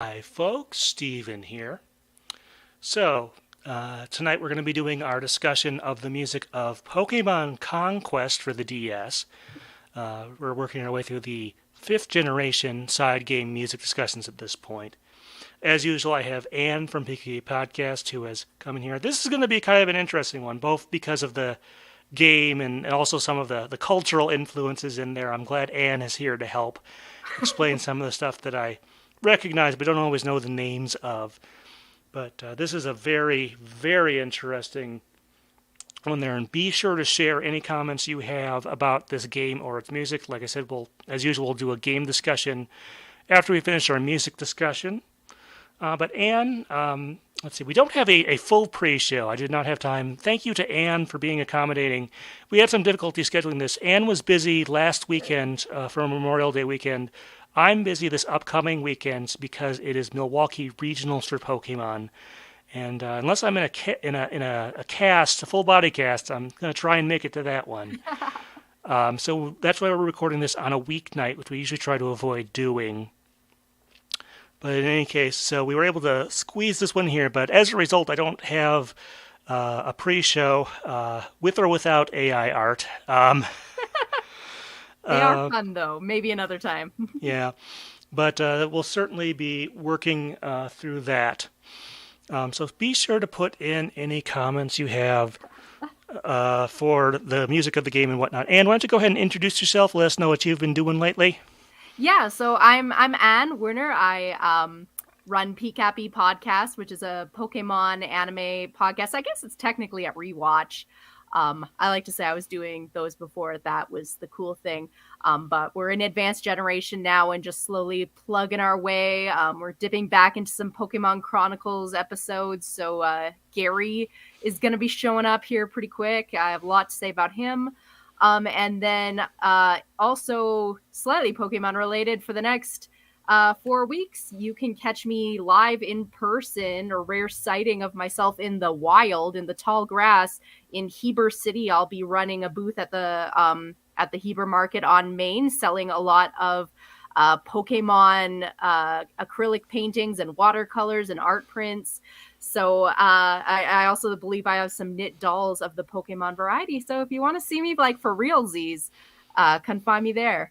Hi, folks. Steven here. Tonight we're going to be doing our discussion of the music of Pokemon Conquest for the DS. We're working our way through the fifth generation side game music discussions at this point. As usual, I have Anne from Pikapi Podcast who has come in here. This is going to be kind of an interesting one, both because of the game and also some of the cultural influences in there. I'm glad Anne is here to help explain some of the stuff that I recognize but don't always know the names of. But this is a very, very interesting one there. And be sure to share any comments you have about this game or its music. Like I said, as usual, we'll do a game discussion after we finish our music discussion. But Anne, let's see, we don't have a full pre-show. I did not have time. Thank you to Anne for being accommodating. We had some difficulty scheduling this. Anne was busy last weekend for Memorial Day weekend. I'm busy this upcoming weekend because it is Milwaukee Regionals for Pokemon. And unless I'm in a cast, a full body cast, I'm going to try and make it to that one. So that's why we're recording this on a weeknight, which we usually try to avoid doing. But in any case, so we were able to squeeze this one here. But as a result, I don't have a pre-show with or without AI art. They are fun, though. Maybe another time. Yeah, but we'll certainly be working through that. So be sure to put in any comments you have for the music of the game and whatnot. Anne, why don't you go ahead and introduce yourself? Let us know what you've been doing lately. Yeah, so I'm Anne Werner. I run Pikapi Podcast, which is a Pokemon anime podcast. I guess it's technically a rewatch. I like to say I was doing those before. That was the cool thing. But we're in advanced generation now and just slowly plugging our way. We're dipping back into some Pokemon Chronicles episodes. So Gary is going to be showing up here pretty quick. I have a lot to say about him. And then also slightly Pokemon related for the next 4 weeks, you can catch me live in person, or rare sighting of myself in the wild, in the tall grass in Heber City. I'll be running a booth at the Heber Market on Main, selling a lot of Pokemon acrylic paintings and watercolors and art prints. So I also believe I have some knit dolls of the Pokemon variety. So if you want to see me like for realsies, come find me there.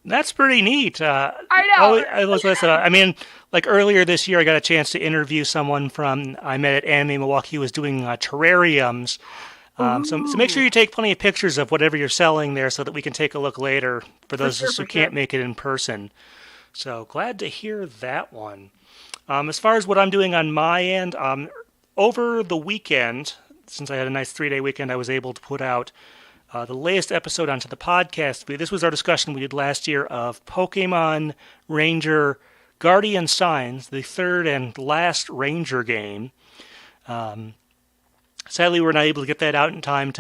That's pretty neat. I know. I mean, like earlier this year, I got a chance to interview someone I met at Anime Milwaukee who was doing terrariums. So make sure you take plenty of pictures of whatever you're selling there so that we can take a look later for those of us who can't make it in person. So glad to hear that one. As far as what I'm doing on my end, over the weekend, since I had a nice 3-day weekend, I was able to put out the latest episode onto the podcast. This was our discussion we did last year of Pokemon Ranger Guardian Signs, the third and last Ranger game. Sadly, we were not able to get that out in time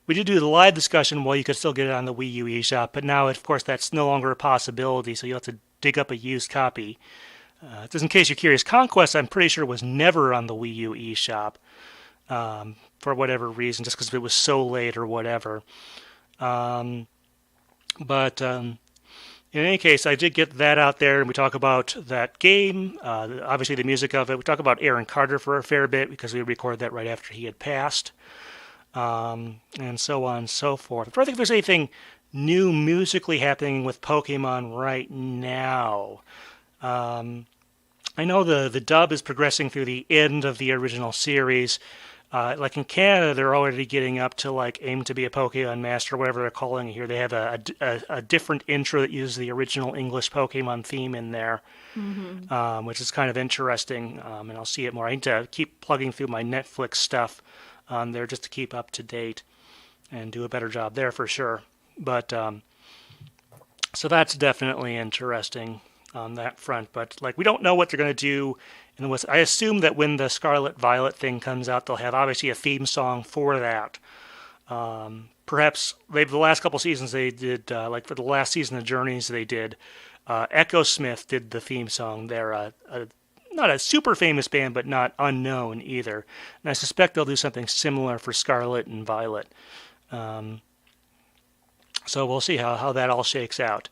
we did do the live discussion while you could still get it on the Wii U eShop, but now, of course, that's no longer a possibility, so you'll have to dig up a used copy. Just in case you're curious, Conquest, I'm pretty sure, was never on the Wii U eShop. For whatever reason, just because it was so late or whatever. But in any case, I did get that out there, and we talk about that game, obviously the music of it. We talk about Aaron Carter for a fair bit, because we recorded that right after he had passed, and so on and so forth. I'm trying to think if there's anything new musically happening with Pokemon right now. I know the dub is progressing through the end of the original series. Like in Canada, they're already getting up to like aim to be a Pokemon Master, whatever they're calling it here. They have a different intro that uses the original English Pokemon theme in there, which is kind of interesting. And I'll see it more. I need to keep plugging through my Netflix stuff on there just to keep up to date and do a better job there for sure. But so that's definitely interesting on that front. But like we don't know what they're going to do. And I assume that when the Scarlet Violet thing comes out, they'll have obviously a theme song for that. Perhaps the last couple seasons they did, like for the last season of Journeys, they did. Echo Smith did the theme song. They're not a super famous band, but not unknown either. And I suspect they'll do something similar for Scarlet and Violet. So we'll see how that all shakes out.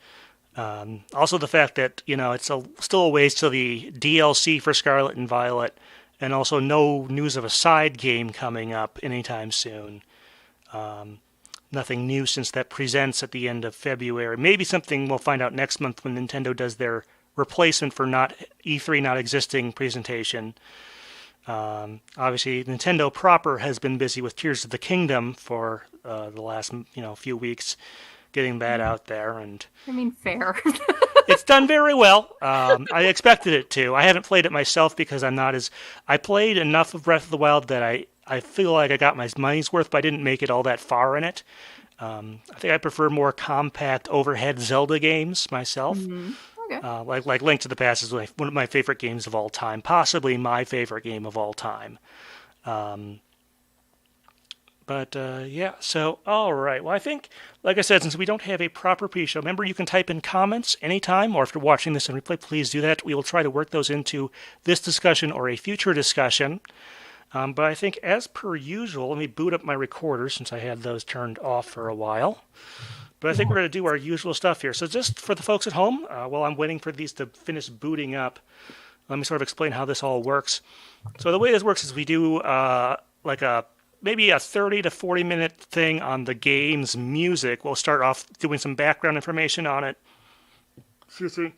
Also, the fact that it's still a ways to the DLC for Scarlet and Violet, and also no news of a side game coming up anytime soon. Nothing new since that presents at the end of February. Maybe something we'll find out next month when Nintendo does their replacement for not E3 not existing presentation. Obviously, Nintendo proper has been busy with Tears of the Kingdom for the last few weeks, getting that out there, and I mean, fair. it's done very well. I expected it to. I haven't played it myself because I played enough of Breath of the Wild that I feel like I got my money's worth, but I didn't make it all that far in it. I think I prefer more compact overhead Zelda games myself. Mm-hmm. Okay. Like Link to the Past is one of my favorite games of all time, possibly my favorite game of all time. Yeah, so, all right. Well, I think, like I said, since we don't have a proper pre-show, remember you can type in comments anytime, or if you're watching this in replay, please do that. We will try to work those into this discussion or a future discussion. But I think, as per usual, let me boot up my recorder since I had those turned off for a while. But I think we're going to do our usual stuff here. So just for the folks at home, while I'm waiting for these to finish booting up, let me sort of explain how this all works. So the way this works is we do maybe a 30 to 40 minute thing on the game's music. We'll start off doing some background information on it. The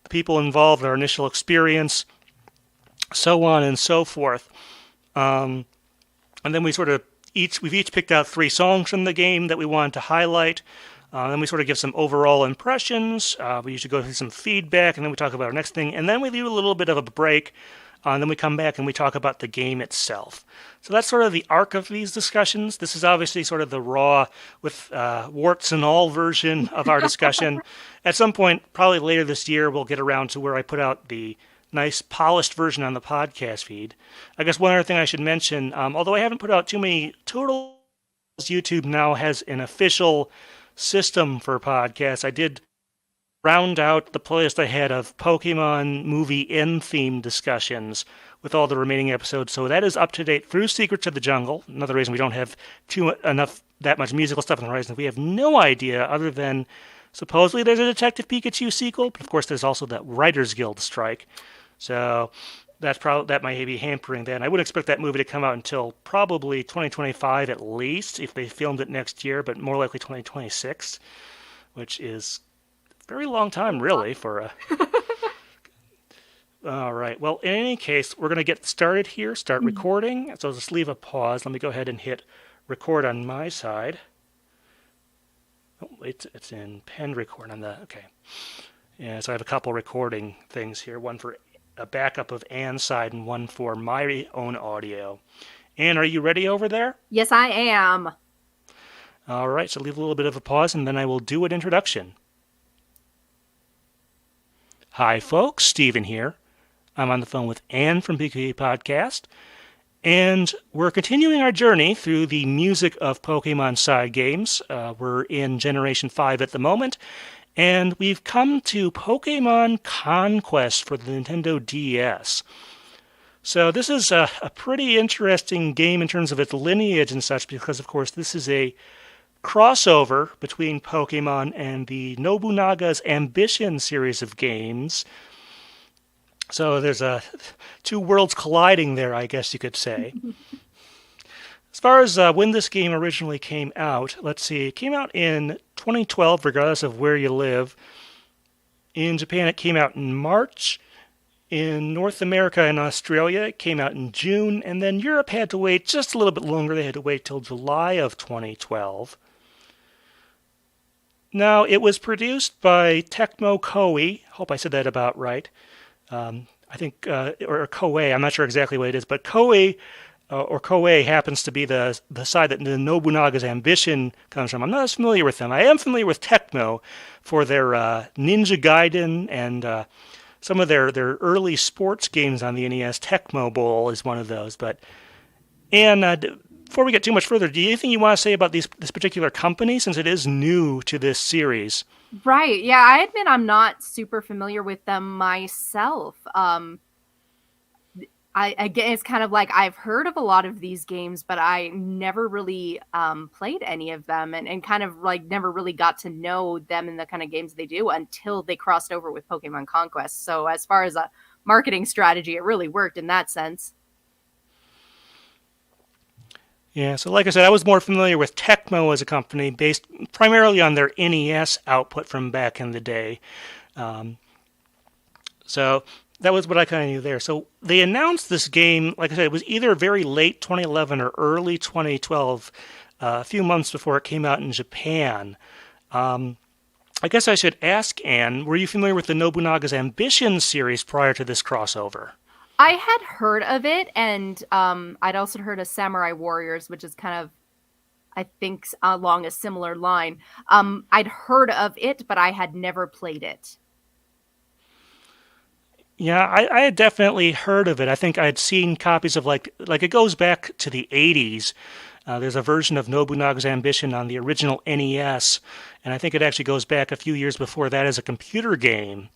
people involved, our initial experience, so on and so forth. And then we've each picked out 3 songs from the game that we wanted to highlight. Then we sort of give some overall impressions. We usually go through some feedback, and then we talk about our next thing. And then we leave a little bit of a break. And then we come back and we talk about the game itself. So that's sort of the arc of these discussions. This is obviously sort of the raw, with warts and all version of our discussion. At some point, probably later this year, we'll get around to where I put out the nice polished version on the podcast feed. I guess one other thing I should mention, although I haven't put out too many totals, YouTube now has an official system for podcasts. I did round out the playlist I had of Pokemon movie end-theme discussions with all the remaining episodes, so that is up to date through Secrets of the Jungle. Another reason we don't have that much musical stuff on the horizon. We have no idea, other than supposedly there's a Detective Pikachu sequel, but of course there's also that Writers Guild strike. So that might be hampering that. And I wouldn't expect that movie to come out until probably 2025 at least, if they filmed it next year, but more likely 2026, which is a very long time, really, for a... All right. Well, in any case, we're going to get started here, start recording. So just leave a pause. Let me go ahead and hit record on my side. Oh, it's in pen record on the... Okay. Yeah, so I have a couple recording things here, one for a backup of Anne's side and one for my own audio. Anne, are you ready over there? Yes, I am. All right, so leave a little bit of a pause, and then I will do an introduction. Hi, folks. Steven here. I'm on the phone with Anne from Pikapi Podcast, and we're continuing our journey through the music of Pokemon side games. We're in Generation 5 at the moment, and we've come to Pokemon Conquest for the Nintendo DS. So this is a pretty interesting game in terms of its lineage and such, because, of course, this is a crossover between Pokemon and the Nobunaga's Ambition series of games. So there's two worlds colliding there, I guess you could say. As far as when this game originally came out, let's see, it came out in 2012, regardless of where you live. In Japan, it came out in March. In North America and Australia, it came out in June. And then Europe had to wait just a little bit longer. They had to wait till July of 2012. Now, it was produced by Tecmo Koei. Hope I said that about right. I think, or Koei, I'm not sure exactly what it is, but Koei, or Koei happens to be the side that the Nobunaga's Ambition comes from. I'm not as familiar with them. I am familiar with Tecmo for their Ninja Gaiden and some of their early sports games on the NES. Tecmo Bowl is one of those. But and before we get too much further, do you have anything you want to say about this particular company, since it is new to this series? Right. Yeah, I admit I'm not super familiar with them myself. I again, it's kind of like I've heard of a lot of these games, but I never really played any of them, and kind of like never really got to know them and the kind of games they do until they crossed over with Pokemon Conquest. So as far as a marketing strategy, it really worked in that sense. Yeah, so like I said, I was more familiar with Tecmo as a company based primarily on their NES output from back in the day. Um, so that was what I kind of knew there. So they announced this game, like I said, it was either very late 2011 or early 2012, a few months before it came out in Japan. Um, I guess I should ask Anne, were you familiar with the Nobunaga's Ambition series prior to this crossover? I had heard of it, and I'd also heard of Samurai Warriors, which is kind of, I think, along a similar line. I'd heard of it, but I had never played it. Yeah, I had definitely heard of it. I think I had seen copies of like it goes back to the 80s. There's a version of Nobunaga's Ambition on the original NES, and I think it actually goes back a few years before that as a computer game.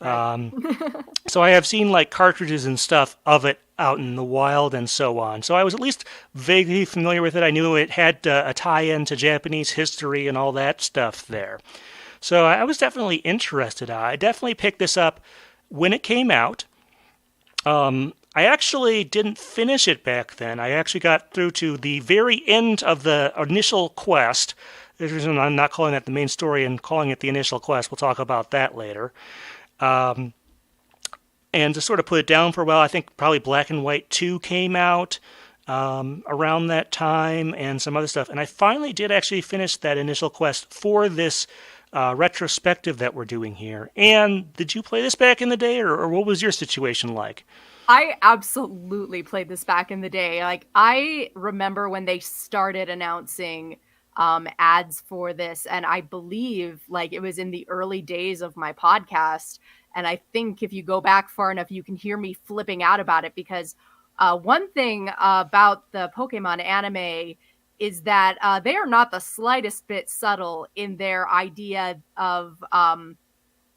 Um, so I have seen like cartridges and stuff of it out in the wild and so on. So I was at least vaguely familiar with it. I knew it had a tie-in to Japanese history and all that stuff there. So I was definitely interested. I definitely picked this up when it came out. I actually didn't finish it back then. I actually got through to the very end of the initial quest. There's a reason I'm not calling that the main story and calling it the initial quest. We'll talk about that later. Um, and to sort of put it down for a while, I think probably Black and White 2 came out around that time and some other stuff. And I finally did actually finish that initial quest for this retrospective that we're doing here. And did you play this back in the day, or what was your situation like? I absolutely played this back in the day. Like, I remember when they started announcing ads for this, and I believe like it was in the early days of my podcast. And I think if you go back far enough, you can hear me flipping out about it because one thing about the Pokemon anime is that they are not the slightest bit subtle in their idea of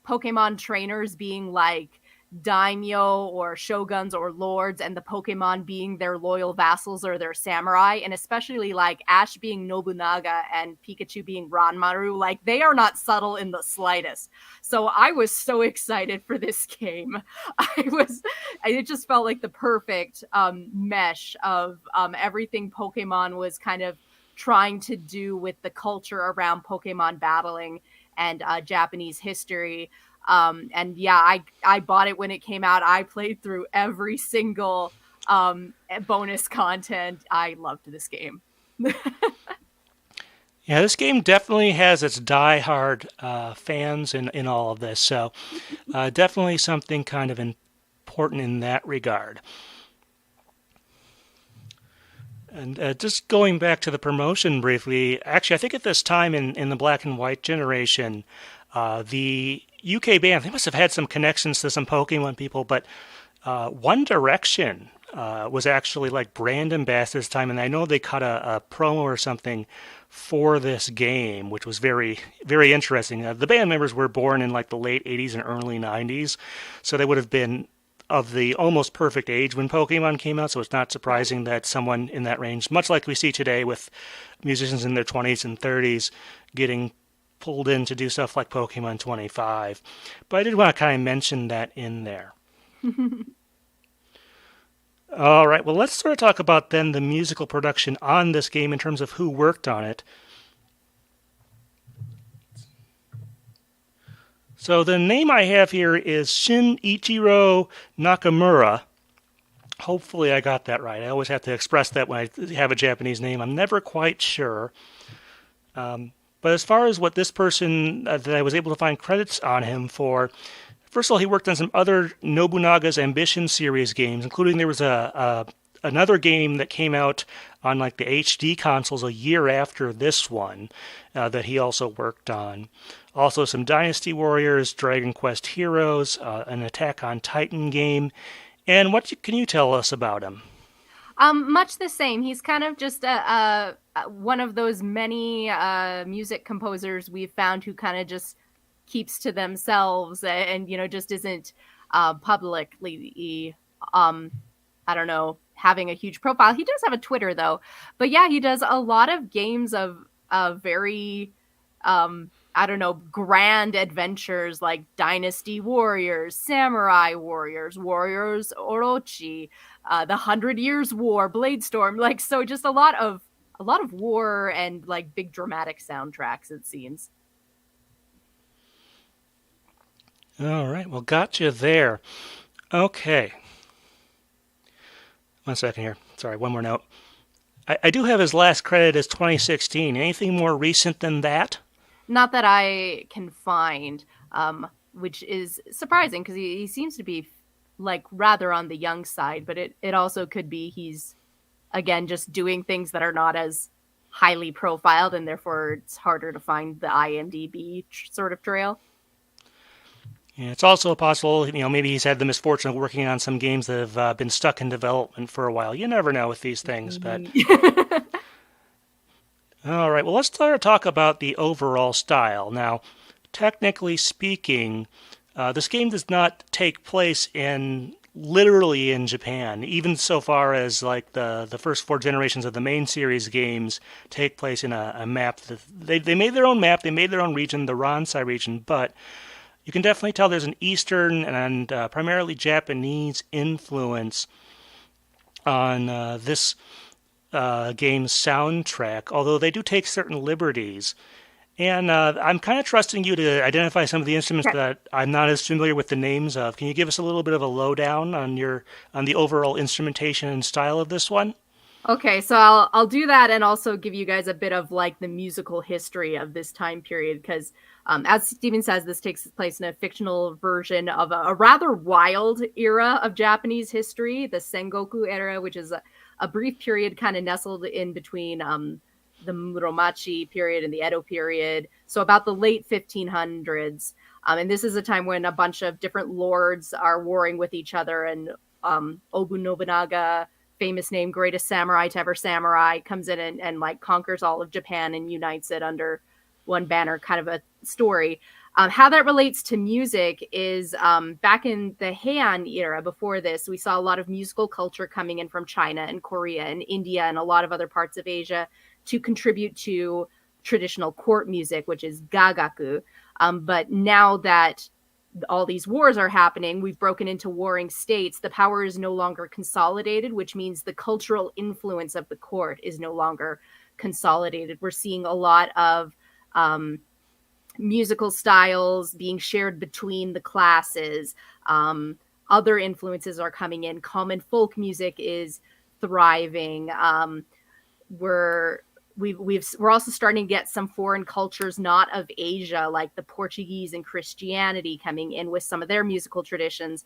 Pokemon trainers being like daimyo or shoguns or lords, and the Pokemon being their loyal vassals or their samurai, and especially like Ash being Nobunaga and Pikachu being Ranmaru. Like, they are not subtle in the slightest. So I was so excited for this game. It just felt like the perfect mesh of everything Pokemon was kind of trying to do with the culture around Pokemon battling and Japanese history. And yeah, I bought it when it came out. I played through every single bonus content. I loved this game. Yeah, this game definitely has its die-hard fans in all of this. So definitely something kind of important in that regard. And just going back to the promotion briefly, actually, I think at this time in the Black and White generation, the UK band, they must have had some connections to some Pokemon people, but One Direction was actually like brand ambassador this time, and I know they cut a promo or something for this game, which was very, very interesting. The band members were born in like the late 80s and early 90s, so they would have been of the almost perfect age when Pokemon came out, so it's not surprising that someone in that range, much like we see today with musicians in their 20s and 30s getting pulled in to do stuff like Pokemon 25. But I did want to kind of mention that in there. All right, well, let's sort of talk about then the musical production on this game in terms of who worked on it. So the name I have here is Shinichiro Nakamura. Hopefully I got that right. I always have to express that when I have a Japanese name. I'm never quite sure. But as far as what this person that I was able to find credits on him for, first of all, he worked on some other Nobunaga's Ambition series games, including there was another game that came out on like the HD consoles a year after this one that he also worked on. Also some Dynasty Warriors, Dragon Quest Heroes, an Attack on Titan game. And what can you tell us about him? Much the same. He's kind of just one of those many music composers we've found who kind of just keeps to themselves and you know, just isn't publicly I don't know, having a huge profile. He does have a Twitter though, but yeah, he does a lot of games of very I don't know, grand adventures like Dynasty Warriors, Samurai Warriors, Warriors Orochi, the 100 Years War, Bladestorm, like, so just a lot of war and like big dramatic soundtracks, it seems. All right, well, gotcha there. Okay. 1 second here. Sorry, one more note. I do have his last credit as 2016. Anything more recent than that? Not that I can find, which is surprising because he seems to be like rather on the young side, but it also could be he's, again, just doing things that are not as highly profiled, and therefore it's harder to find the IMDb sort of trail. Yeah, it's also possible, maybe he's had the misfortune of working on some games that have been stuck in development for a while. You never know with these things, but... All right, well, let's start to talk about the overall style. Now, technically speaking, this game does not take place literally in Japan, even so far as like the first 4 generations of the main series games take place in a map. They made their own map, they made their own region, the Ransai region, but you can definitely tell there's an Eastern and primarily Japanese influence on this game's soundtrack, although they do take certain liberties. And I'm kind of trusting you to identify some of the instruments that I'm not as familiar with the names of. Can you give us a little bit of a lowdown on the overall instrumentation and style of this one? Okay, so I'll do that, and also give you guys a bit of like the musical history of this time period, because as Steven says, this takes place in a fictional version of a rather wild era of Japanese history, the Sengoku era, which is a brief period kind of nestled in between the Muromachi period and the Edo period. So about the late 1500s. And this is a time when a bunch of different lords are warring with each other, and Nobunaga, famous name, greatest samurai to ever samurai, comes in and like conquers all of Japan and unites it under one banner, kind of a story. How that relates to music is back in the Heian era, before this, we saw a lot of musical culture coming in from China and Korea and India and a lot of other parts of Asia to contribute to traditional court music, which is gagaku. But now that all these wars are happening, we've broken into warring states, the power is no longer consolidated, which means the cultural influence of the court is no longer consolidated. We're seeing a lot of musical styles being shared between the classes. Other influences are coming in. Common folk music is thriving. We're also starting to get some foreign cultures not of Asia, like the Portuguese and Christianity, coming in with some of their musical traditions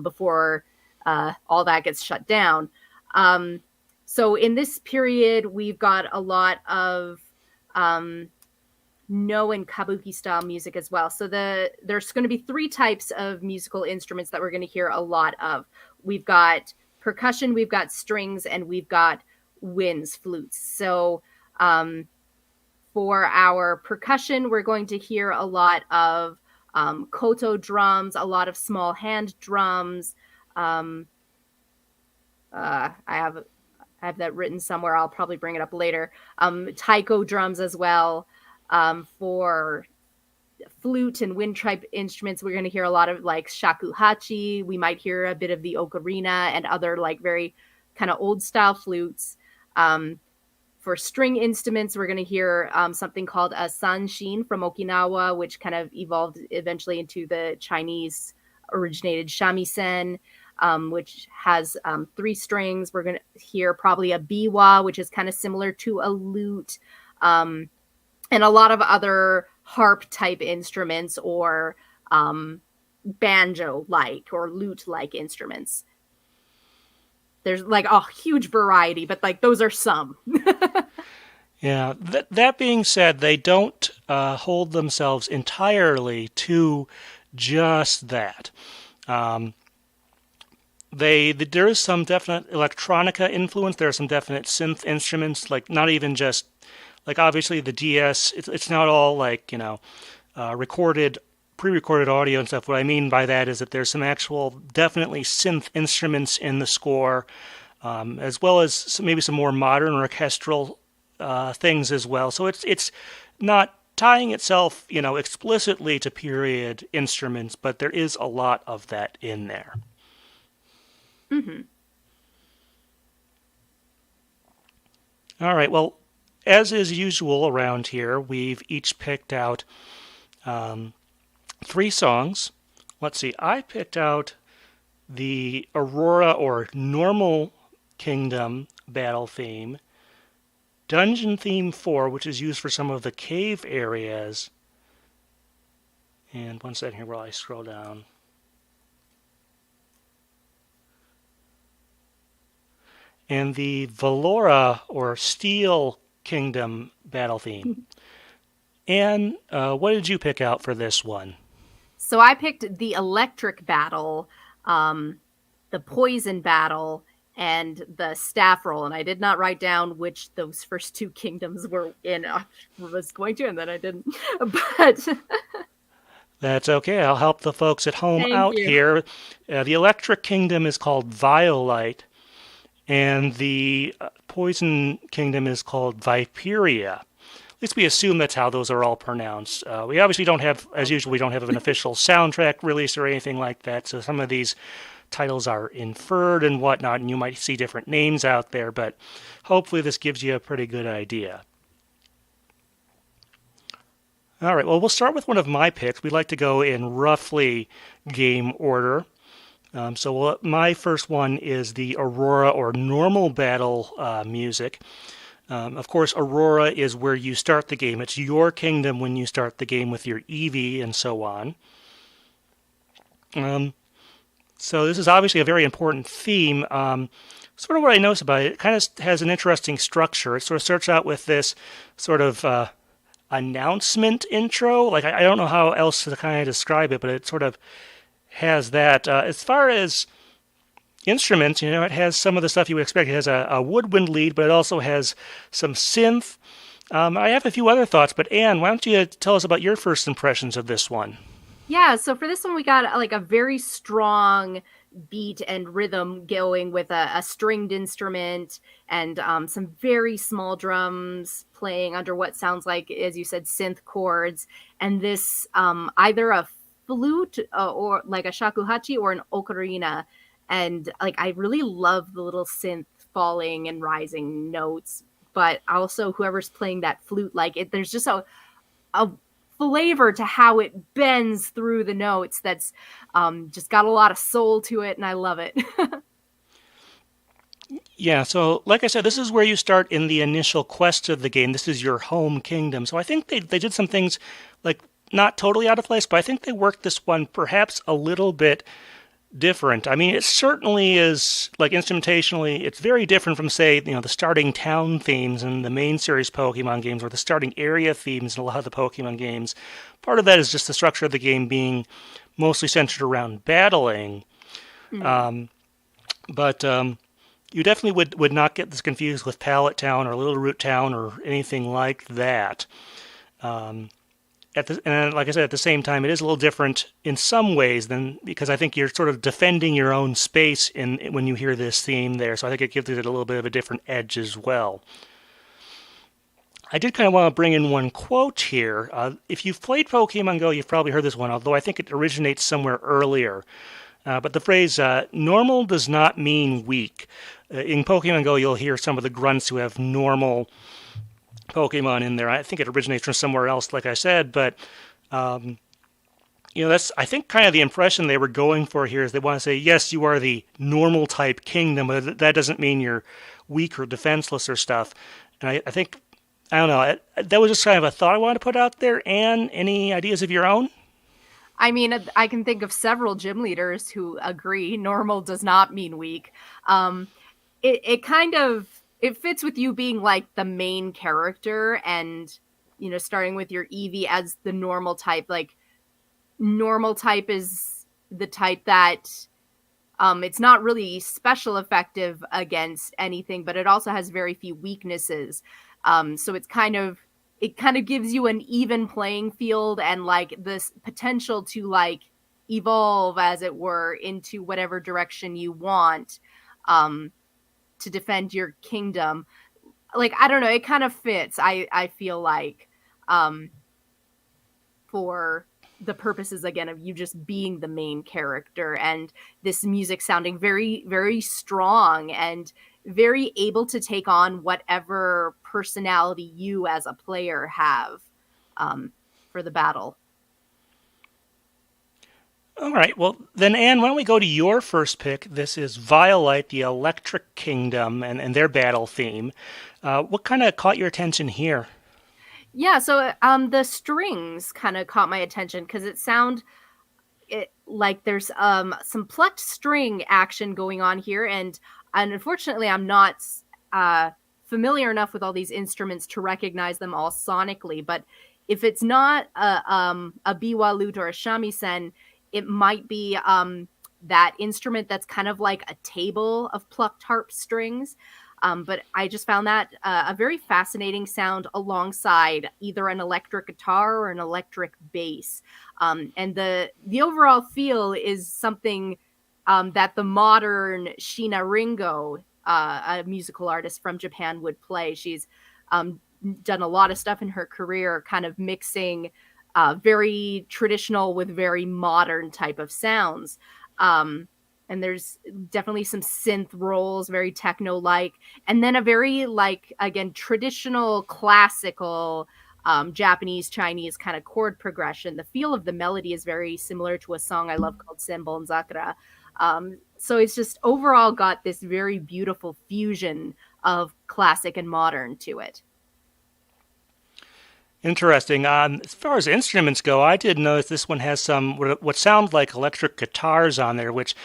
before all that gets shut down. So in this period, we've got a lot of No and Kabuki style music as well. So there's going to be 3 types of musical instruments that we're going to hear a lot of. We've got percussion, we've got strings, and we've got winds, flutes. So for our percussion, we're going to hear a lot of koto drums, a lot of small hand drums. I have that written somewhere. I'll probably bring it up later. Taiko drums as well. For flute and wind type instruments, we're going to hear a lot of like shakuhachi. We might hear a bit of the ocarina and other like very kind of old style flutes. For string instruments, we're going to hear something called a sanshin from Okinawa, which kind of evolved eventually into the Chinese originated shamisen, which has 3 strings. We're going to hear probably a biwa, which is kind of similar to a lute, and a lot of other harp type instruments or banjo like or lute like instruments. There's like a huge variety, but like those are some. Yeah, that being said, they don't hold themselves entirely to just that. There is some definite electronica influence. There are some definite synth instruments, like not even just like obviously the DS. It's not all like recorded pre-recorded audio and stuff. What I mean by that is that there's some actual, definitely synth instruments in the score, as well as maybe some more modern orchestral things as well. So it's not tying itself, explicitly to period instruments, but there is a lot of that in there. Mm-hmm. All right. Well, as is usual around here, we've each picked out 3 songs. Let's see. I picked out the Aurora or Normal Kingdom battle theme, Dungeon Theme 4, which is used for some of the cave areas. And one second here while I scroll down. And the Valora or Steel Kingdom battle theme. And what did you pick out for this one? So I picked the Electric battle, the Poison battle, and the Staff roll. And I did not write down which those first 2 kingdoms were in. I was going to, and then I didn't. But that's okay. I'll help the folks at home out here. The Electric Kingdom is called Violite, and the Poison Kingdom is called Viperia. At least we assume that's how those are all pronounced. We obviously don't have, as usual, we don't have an official soundtrack release or anything like that, so some of these titles are inferred and whatnot, and you might see different names out there, but hopefully this gives you a pretty good idea. All right, well, we'll start with one of my picks. We like to go in roughly game order. My first one is the Aurora or Normal Battle music. Of course, Aurora is where you start the game. It's your kingdom when you start the game with your Eevee and so on. So this is obviously a very important theme. Sort of what I notice about it, it kind of has an interesting structure. It sort of starts out with this sort of announcement intro. Like, I don't know how else to kind of describe it, but it sort of has that. As far as instruments, it has some of the stuff you would expect. It has a woodwind lead, but it also has some synth. I have a few other thoughts, but Anne, why don't you tell us about your first impressions of this one? Yeah, so for this one, we got like a very strong beat and rhythm going with a stringed instrument and some very small drums playing under what sounds like, as you said, synth chords. And this either a flute or like a shakuhachi or an ocarina. And like I really love the little synth falling and rising notes, but also whoever's playing that flute, there's just a flavor to how it bends through the notes that's just got a lot of soul to it, and I love it. Yeah, so like I said, this is where you start in the initial quest of the game. This is your home kingdom. So I think they did some things like not totally out of place, but I think they worked this one perhaps a little bit different. I mean, it certainly is, like, instrumentationally, it's very different from, say, the starting town themes in the main series Pokemon games or the starting area themes in a lot of the Pokemon games. Part of that is just the structure of the game being mostly centered around battling. Mm-hmm. But you definitely would not get this confused with Pallet Town or Little Root Town or anything like that. And like I said, at the same time, it is a little different in some ways because I think you're sort of defending your own space when you hear this theme there. So I think it gives it a little bit of a different edge as well. I did kind of want to bring in one quote here. If you've played Pokemon Go, you've probably heard this one, although I think it originates somewhere earlier. But the phrase, normal does not mean weak. In Pokemon Go, you'll hear some of the grunts who have normal Pokemon in there. I think it originates from somewhere else, like I said, but that's, I think, kind of the impression they were going for here is they want to say, yes, you are the normal type kingdom, but that doesn't mean you're weak or defenseless or stuff. And I think, I don't know, that was just kind of a thought I wanted to put out there. Anne, any ideas of your own? I mean, I can think of several gym leaders who agree normal does not mean weak. It fits with you being like the main character and, starting with your Eevee as the normal type. Like, normal type is the type that it's not really special effective against anything, but it also has very few weaknesses. So it's kind of it kind of gives you an even playing field and like this potential to like evolve, as it were, into whatever direction you want um, to defend your kingdom. Like, I don't know, it kind of fits. I feel like um, for the purposes again of you just being the main character, and this music sounding very very strong and very able to take on whatever personality you as a player have um, for the battle. All right. Well, then, Anne, why don't we go to your first pick? This is Violite, the Electric Kingdom, and their battle theme. What kind of caught your attention here? Yeah, so the strings kind of caught my attention because it like there's some plucked string action going on here, and unfortunately I'm not familiar enough with all these instruments to recognize them all sonically. But if it's not a biwa lute or a shamisen, it might be that instrument that's kind of like a table of plucked harp strings. But I just found that a very fascinating sound alongside either an electric guitar or an electric bass. And the overall feel is something that the modern Shina Ringo, a musical artist from Japan, would play. She's done a lot of stuff in her career, kind of mixing very traditional with very modern type of sounds. And there's definitely some synth rolls, very techno like, and then a very like again traditional classical Japanese Chinese kind of chord progression. The feel of the melody is very similar to a song I love called Senbon Zakura. So it's just overall got this very beautiful fusion of classic and modern to it. Interesting. As far as instruments go, I did notice this one has some what sound like electric guitars on there, which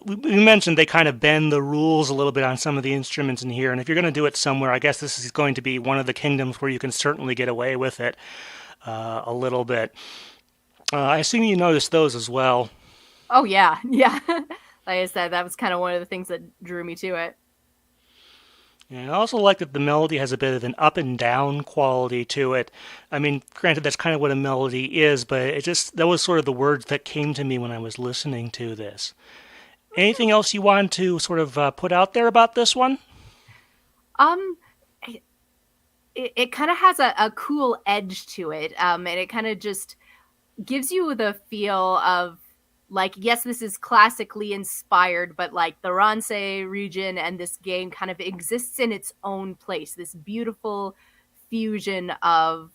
we mentioned they kind of bend the rules a little bit on some of the instruments in here. And if you're going to do it somewhere, I guess this is going to be one of the kingdoms where you can certainly get away with it a little bit. I assume you noticed those as well. Oh yeah, yeah. Like I said, that was kind of one of the things that drew me to it. And I also like that the melody has a bit of an up and down quality to it. I mean, granted, that's kind of what a melody is, but that was sort of the words that came to me when I was listening to this. Anything else you want to sort of put out there about this one? Um, it kind of has a cool edge to it, and it kind of just gives you the feel of like, yes, this is classically inspired, but like the Ransei region and this game kind of exists in its own place. This beautiful fusion of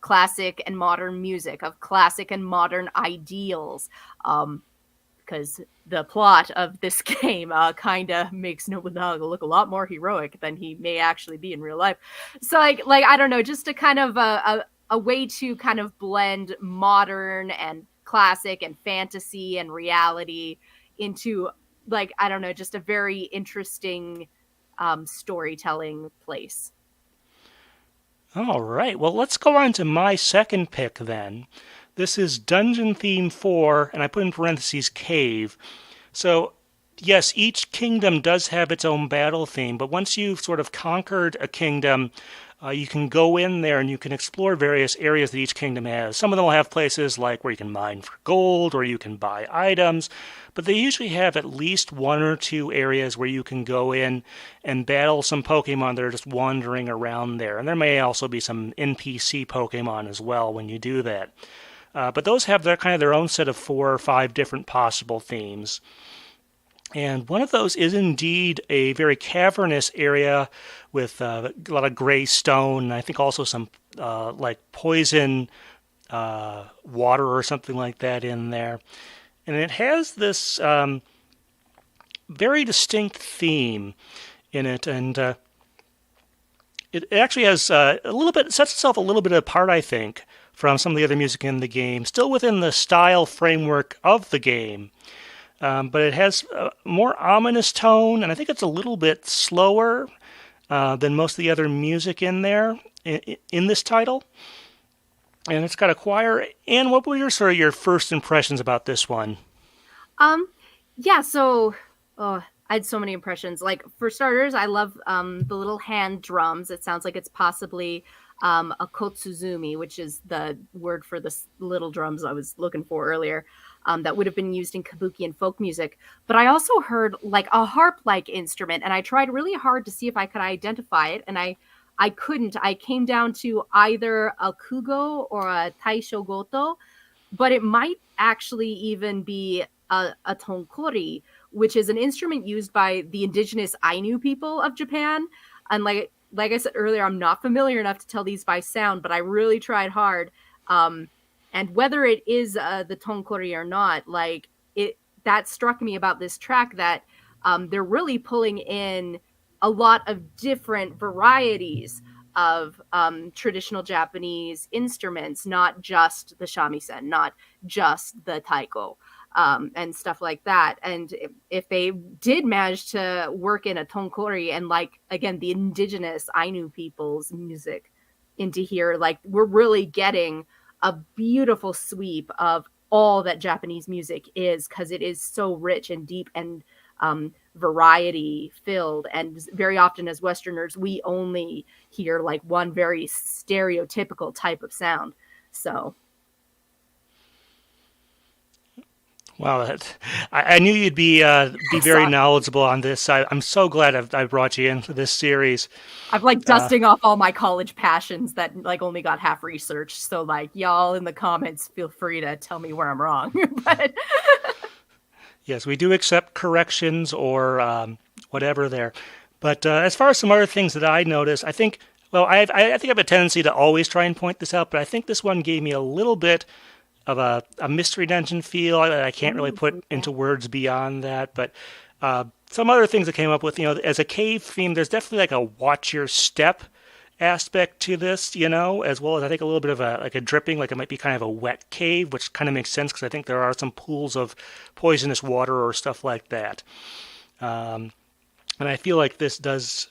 classic and modern music, of classic and modern ideals. Because the plot of this game kind of makes Nobunaga look a lot more heroic than he may actually be in real life. So, like I don't know, just a kind of a way to kind of blend modern and classic and fantasy and reality into, like, I don't know, just a very interesting storytelling place. All right. Well, let's go on to my second pick then. This is Dungeon Theme 4, and I put in parentheses cave. So, yes, each kingdom does have its own battle theme, but once you've sort of conquered a kingdom, you can go in there and you can explore various areas that each kingdom has. Some of them will have places like where you can mine for gold or you can buy items, but they usually have at least one or two areas where you can go in and battle some Pokemon that are just wandering around there. And there may also be some NPC Pokemon as well when you do that. But those have their own set of 4 or 5 different possible themes. And one of those is indeed a very cavernous area with a lot of gray stone, and I think also some like poison water or something like that in there. And it has this very distinct theme in it, and it actually has a little bit, sets itself a little bit apart, I think, from some of the other music in the game, still within the style framework of the game. But it has a more ominous tone, and I think it's a little bit slower than most of the other music in there in this title. And it's got a choir. And what were your first impressions about this one? Yeah. So, I had so many impressions. Like, for starters, I love the little hand drums. It sounds like it's possibly a kotsuzumi, which is the word for the little drums I was looking for earlier, that would have been used in kabuki and folk music. But I also heard like a harp-like instrument, and I tried really hard to see if I could identify it, and I couldn't. I came down to either a kugo or a taishogoto, but it might actually even be a tonkori, which is an instrument used by the indigenous Ainu people of Japan. And like I said earlier, I'm not familiar enough to tell these by sound, but I really tried hard. And whether it is the tonkori or not, like that struck me about this track that they're really pulling in a lot of different varieties of traditional Japanese instruments, not just the shamisen, not just the taiko, and stuff like that. And if they did manage to work in a tonkori and, like, again, the indigenous Ainu people's music into here, like, we're really getting a beautiful sweep of all that Japanese music is, because it is so rich and deep and variety filled. And very often as Westerners, we only hear like one very stereotypical type of sound. So Wow, I knew you'd be very knowledgeable on this. I'm so glad I brought you into this series. I'm like dusting off all my college passions that like only got half researched. So like y'all in the comments, feel free to tell me where I'm wrong. But yes, we do accept corrections or whatever there. But as far as some other things that I noticed, I think, well, I think I have a tendency to always try and point this out, but I think this one gave me a little bit of a mystery dungeon feel that I can't really put into words beyond that. But some other things that came up with, as a cave theme, there's definitely like a watch your step aspect to this, as well as I think a little bit of a dripping, like it might be kind of a wet cave, which kind of makes sense because I think there are some pools of poisonous water or stuff like that. And I feel like this does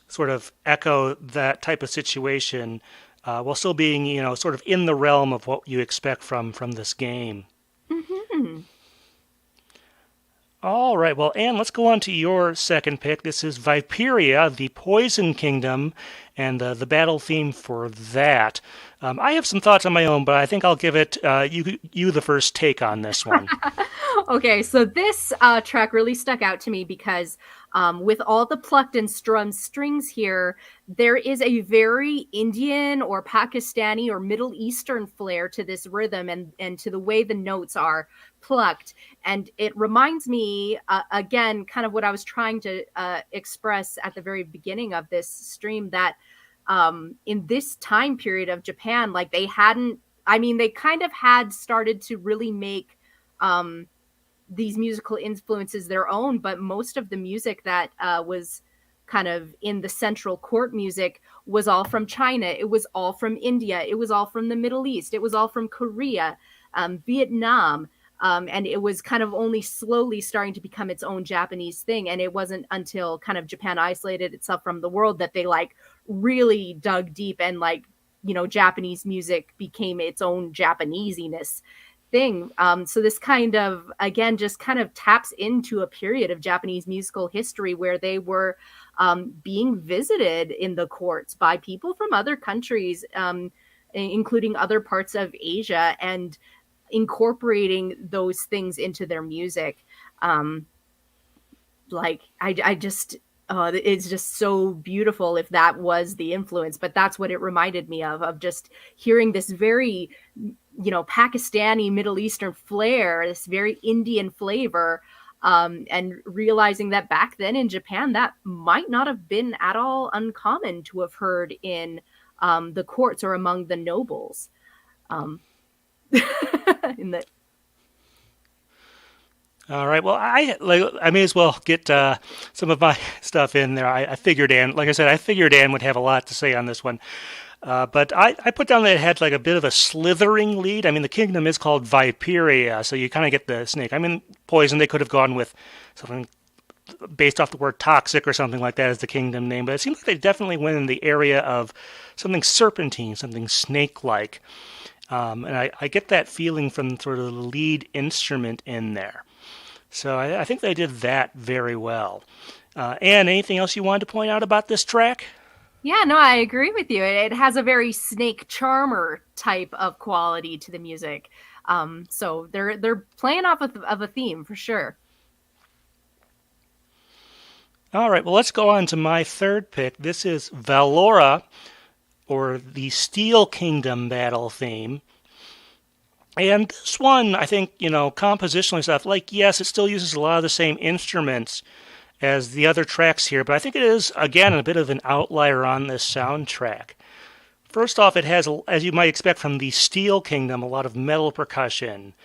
sort of echo that type of situation while still being, sort of in the realm of what you expect from this game. mm-hmm. All right, well, Anne, let's go on to your second pick. This is Viperia, the Poison Kingdom, and the battle theme for that. I have some thoughts on my own, but I think I'll give it you the first take on this one. Okay, so this track really stuck out to me because with all the plucked and strummed strings here, there is a very Indian or Pakistani or Middle Eastern flair to this rhythm and to the way the notes are plucked. And it reminds me, again, kind of what I was trying to express at the very beginning of this stream, that in this time period of Japan, like they kind of had started to really make these musical influences their own, but most of the music that was kind of in the central court music was all from China. It was all from India. It was all from the Middle East. It was all from Korea, Vietnam. And it was kind of only slowly starting to become its own Japanese thing. And it wasn't until kind of Japan isolated itself from the world that they like really dug deep and like, Japanese music became its own Japanesiness thing. So this kind of, again, just kind of taps into a period of Japanese musical history where they were being visited in the courts by people from other countries, including other parts of Asia, and incorporating those things into their music. It's just so beautiful if that was the influence, but that's what it reminded me of just hearing this very, Pakistani Middle Eastern flair, this very Indian flavor, and realizing that back then in Japan, that might not have been at all uncommon to have heard in the courts or among the nobles. All right. Well, I may as well get some of my stuff in there. I figured Anne would have a lot to say on this one. But I put down that it had like a bit of a slithering lead. I mean, the kingdom is called Viperia, so you kind of get the snake. I mean, poison, they could have gone with something based off the word toxic or something like that as the kingdom name, but it seems like they definitely went in the area of something serpentine, something snake-like. And I get that feeling from sort of the lead instrument in there. So I think they did that very well. Anne, anything else you wanted to point out about this track? Yeah, no, I agree with you. It has a very Snake Charmer type of quality to the music. So they're playing off of a theme for sure. All right, well, let's go on to my third pick. This is Valora, or the Steel Kingdom battle theme. And this one, I think, compositionally stuff, like, yes, it still uses a lot of the same instruments as the other tracks here, but I think it is, again, a bit of an outlier on this soundtrack. First off, it has, as you might expect from the Steel Kingdom, a lot of metal percussion.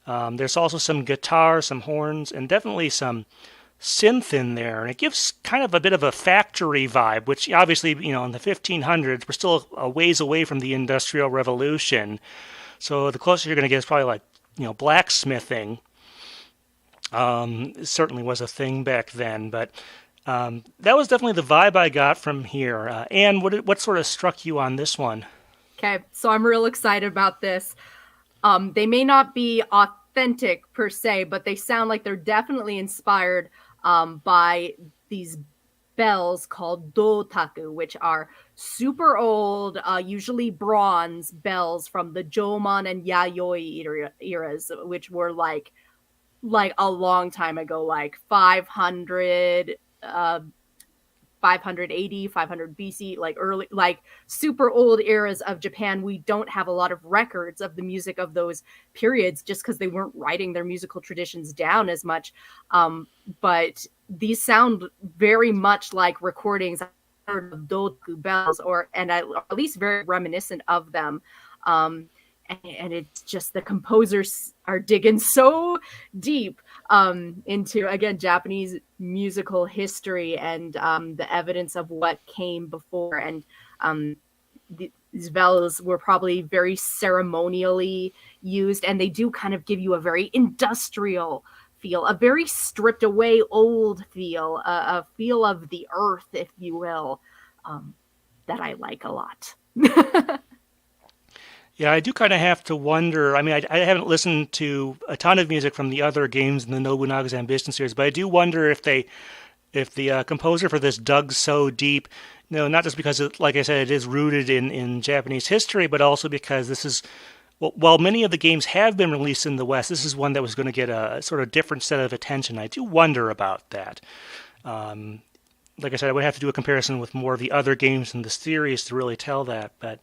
There's also some guitar, some horns, and definitely some synth in there. And it gives kind of a bit of a factory vibe, which obviously, in the 1500s, we're still a ways away from the Industrial Revolution. So the closest you're going to get is probably like, blacksmithing. Certainly was a thing back then, but that was definitely the vibe I got from here. Anne, what sort of struck you on this one? Okay, so I'm real excited about this. They may not be authentic per se, but they sound like they're definitely inspired by these bells called dotaku, which are super old, usually bronze bells from the Jomon and Yayoi eras, which were like a long time ago, like 500 580 500 BC, like early, like super old eras of Japan. We don't have a lot of records of the music of those periods just because they weren't writing their musical traditions down as much, but these sound very much like recordings of dotaku bells, and at least very reminiscent of them. And it's just the composers are digging so deep into, again, Japanese musical history and the evidence of what came before. And these bells were probably very ceremonially used, and they do kind of give you a very industrial feel, a very stripped away old feel, a feel of the earth, if you will, that I like a lot. Yeah, I do kind of have to wonder. I mean, I haven't listened to a ton of music from the other games in the Nobunaga's Ambition series, but I do wonder if the composer for this dug so deep, not just because, like I said, it is rooted in Japanese history, but also because this is, well, while many of the games have been released in the West, this is one that was going to get a sort of different set of attention. I do wonder about that. Like I said, I would have to do a comparison with more of the other games in the series to really tell that, but...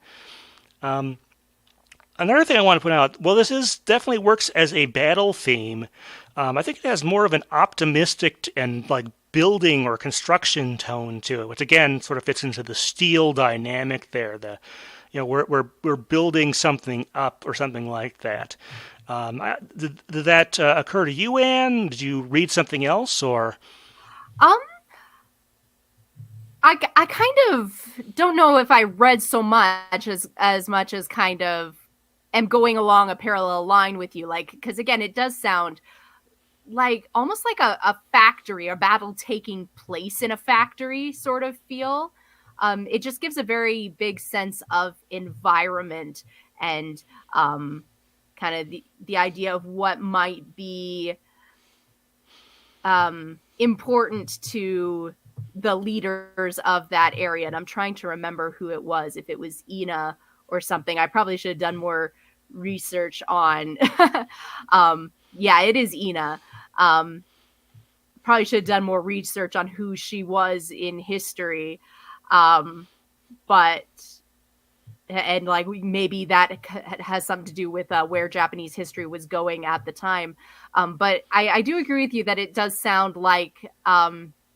Another thing I want to point out, well, this is definitely works as a battle theme. I think it has more of an optimistic and like building or construction tone to it, which again sort of fits into the steel dynamic there. We're building something up or something like that. Did that occur to you, Anne? Did you read something else or? I kind of don't know if I read so much as much as kind of am going along a parallel line with you, like, because again, it does sound like almost like a factory, a battle taking place in a factory sort of feel. It just gives a very big sense of environment and kind of the idea of what might be important to the leaders of that area. And I'm trying to remember who it was, if it was Ina or something. I probably should have done more research on yeah, it is Ina. Probably should have done more research on who she was in history, but and like maybe that has something to do with where Japanese history was going at the time, but I do agree with you that it does sound like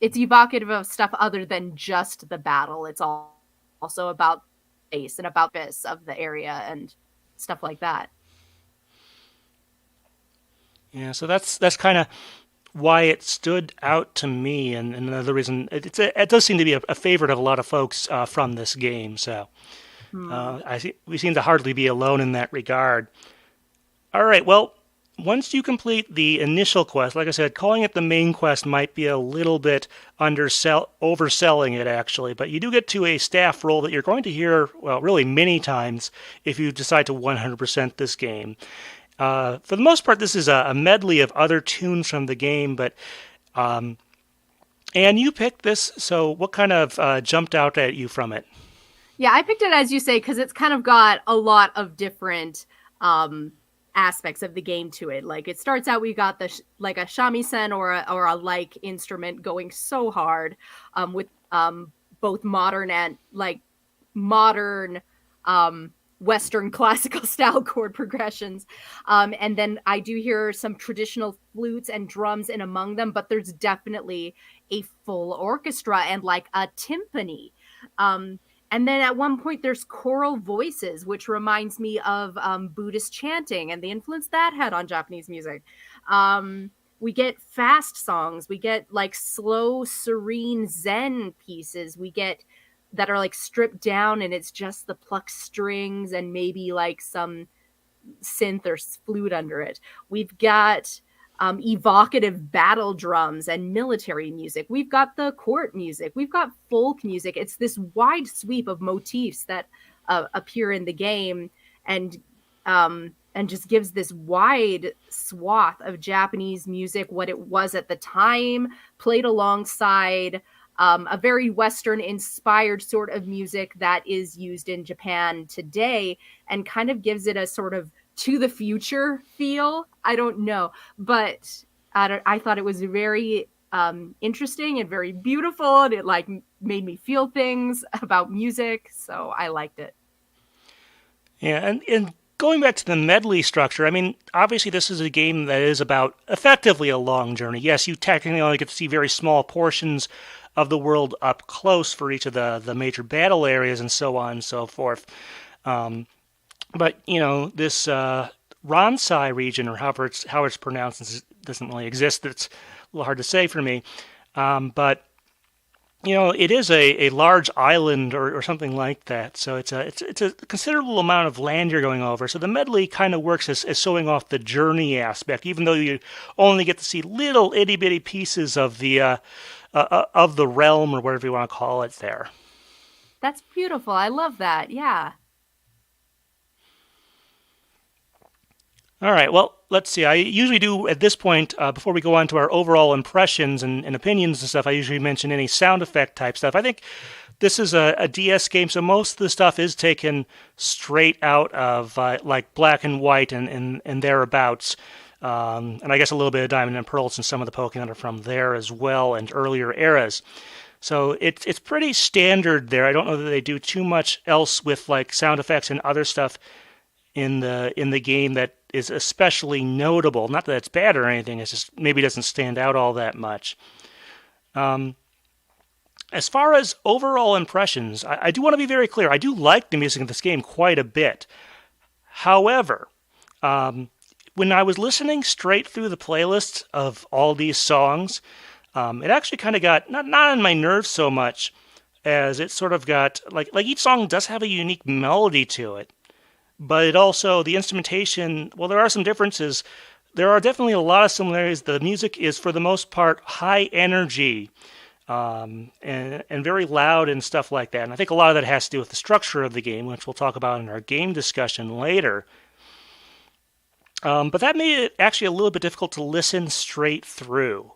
it's evocative of stuff other than just the battle. It's also about space and about this of the area and stuff like that. Yeah, so that's kind of why it stood out to me, and another reason it does seem to be a favorite of a lot of folks from this game. So we seem to hardly be alone in that regard. All right, well, once you complete the initial quest, like I said, calling it the main quest might be a little bit overselling it, actually, but you do get to a staff role that you're going to hear, well, really many times if you decide to 100% this game. For the most part, this is a medley of other tunes from the game, but And you picked this, so what kind of jumped out at you from it? Yeah, I picked it as you say because it's kind of got a lot of different um, aspects of the game to it. Like it starts out, we got the like a shamisen or a like instrument going so hard with both modern and like modern Western classical style chord progressions. And then I do hear some traditional flutes and drums in among them, but there's definitely a full orchestra and like a timpani. Um, and then at one point, there's choral voices, which reminds me of Buddhist chanting and the influence that had on Japanese music. We get fast songs. We get like slow, serene Zen pieces. We get that are like stripped down and it's just the plucked strings and maybe like some synth or flute under it. We've got evocative battle drums and military music. We've got the court music. We've got folk music. It's this wide sweep of motifs that appear in the game and just gives this wide swath of Japanese music, what it was at the time, played alongside a very Western inspired sort of music that is used in Japan today and kind of gives it a sort of to the future feel. I don't know, but I thought it was very interesting and very beautiful, and it like made me feel things about music, so I liked it. Yeah, and going back to the medley structure, I mean, obviously this is a game that is about effectively a long journey. Yes, you technically only get to see very small portions of the world up close for each of the major battle areas and so on and so forth. Um, but, this Ransai region, or how it's pronounced, doesn't really exist. It's a little hard to say for me. But it is a large island or something like that. So it's a considerable amount of land you're going over. So the medley kind of works as showing off the journey aspect, even though you only get to see little itty bitty pieces of the realm or whatever you want to call it there. That's beautiful. I love that. Yeah. All right. Well, let's see. I usually do at this point, before we go on to our overall impressions and opinions and stuff, I usually mention any sound effect type stuff. I think this is a DS game, so most of the stuff is taken straight out of like Black and White and thereabouts. And I guess a little bit of Diamond and Pearl, since some of the Pokemon are from there as well and earlier eras. So it's pretty standard there. I don't know that they do too much else with like sound effects and other stuff in the game that is especially notable. Not that it's bad or anything. It's just maybe doesn't stand out all that much. Um, as far as overall impressions, I do want to be very clear. I do like the music in this game quite a bit. However, when I was listening straight through the playlist of all these songs, it actually kind of got not on my nerves so much as it sort of got like each song does have a unique melody to it, but it also the instrumentation. Well, there are some differences. There are definitely a lot of similarities. The music is for the most part high energy. And very loud and stuff like that. And I think a lot of that has to do with the structure of the game, which we'll talk about in our game discussion later. But that made it actually a little bit difficult to listen straight through.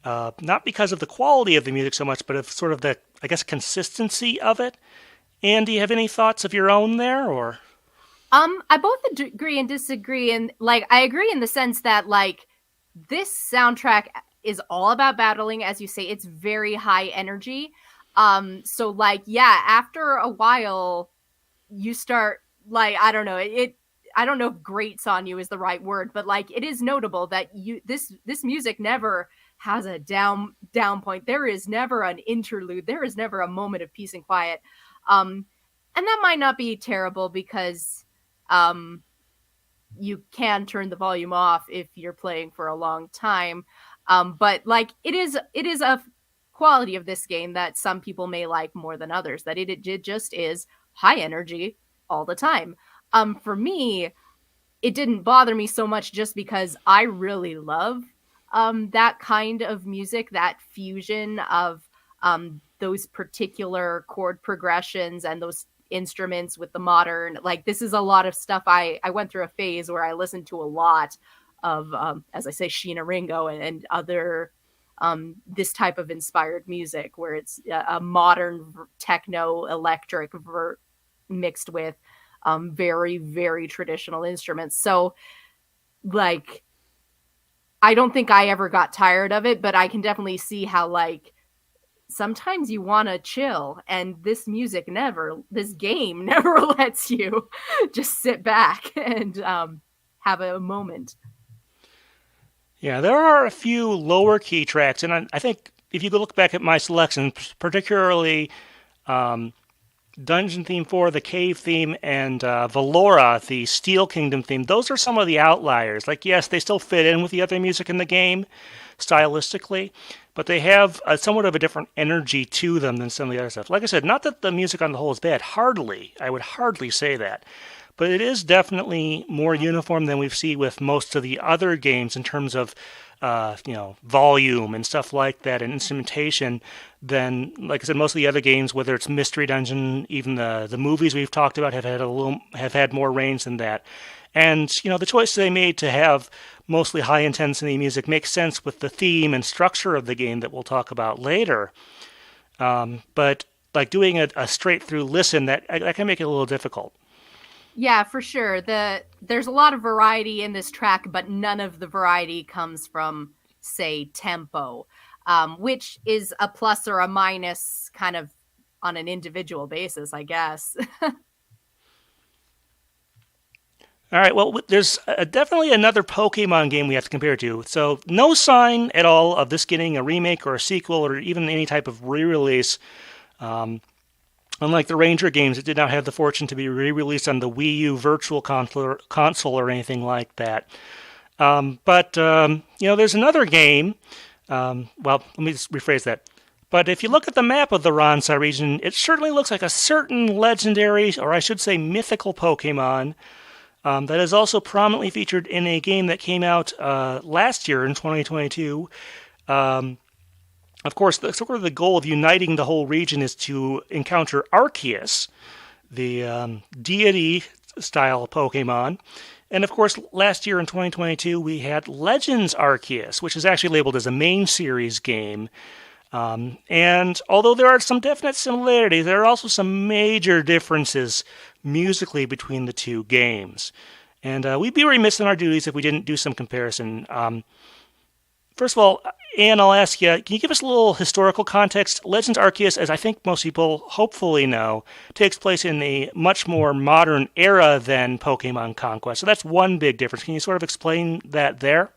Not because of the quality of the music so much, but of sort of the, I guess, consistency of it. And do you have any thoughts of your own there, or? I both agree and disagree, and like I agree in the sense that like this soundtrack is all about battling, as you say. It's very high energy. So like yeah, after a while, you start like I don't know it. I don't know if grates on you is the right word, but like it is notable that this music never has a down point. There is never an interlude. There is never a moment of peace and quiet. And that might not be terrible because you can turn the volume off if you're playing for a long time. But like it is a quality of this game that some people may like more than others, that it just is high energy all the time. For me, it didn't bother me so much just because I really love that kind of music, that fusion of those particular chord progressions and those instruments with the modern. Like this is a lot of stuff. I went through a phase where I listened to a lot of, as I say, Sheena Ringo and other this type of inspired music where it's a modern techno electric mixed with very, very traditional instruments. So, like, I don't think I ever got tired of it, but I can definitely see how, like, sometimes you want to chill, and this game never lets you just sit back and have a moment. Yeah, there are a few lower key tracks, and I think if you look back at my selections, particularly Dungeon Theme 4, the Cave theme, and Valora, the Steel Kingdom theme, those are some of the outliers. Like, yes, they still fit in with the other music in the game, stylistically, but they have somewhat of a different energy to them than some of the other stuff. Like I said, not that the music on the whole is bad. Hardly. I would hardly say that. But it is definitely more uniform than we've seen with most of the other games in terms of, volume and stuff like that, and instrumentation. Than, like I said, most of the other games, whether it's Mystery Dungeon, even the movies we've talked about, have had more range than that. And the choice they made to have mostly high intensity music makes sense with the theme and structure of the game that we'll talk about later. But like doing a straight through listen, that can make it a little difficult. Yeah, for sure. There's a lot of variety in this track, but none of the variety comes from, say, tempo, which is a plus or a minus kind of on an individual basis, I guess. All right, well, there's definitely another Pokemon game we have to compare it to. So, no sign at all of this getting a remake or a sequel or even any type of re-release. Unlike the Ranger games, it did not have the fortune to be re-released on the Wii U Virtual Console or anything like that. But there's another game. Well, let me just rephrase that. But if you look at the map of the Ronsai region, it certainly looks like a certain legendary, or I should say mythical Pokemon that is also prominently featured in a game that came out last year in 2022. Of course, sort of the goal of uniting the whole region is to encounter Arceus, the deity-style Pokemon. And of course, last year in 2022, we had Legends Arceus, which is actually labeled as a main series game. And although there are some definite similarities, there are also some major differences musically between the two games. And we'd be remiss in our duties if we didn't do some comparison. First of all, Anne, I'll ask you, can you give us a little historical context? Legends Arceus, as I think most people hopefully know, takes place in a much more modern era than Pokemon Conquest. So that's one big difference. Can you sort of explain that there?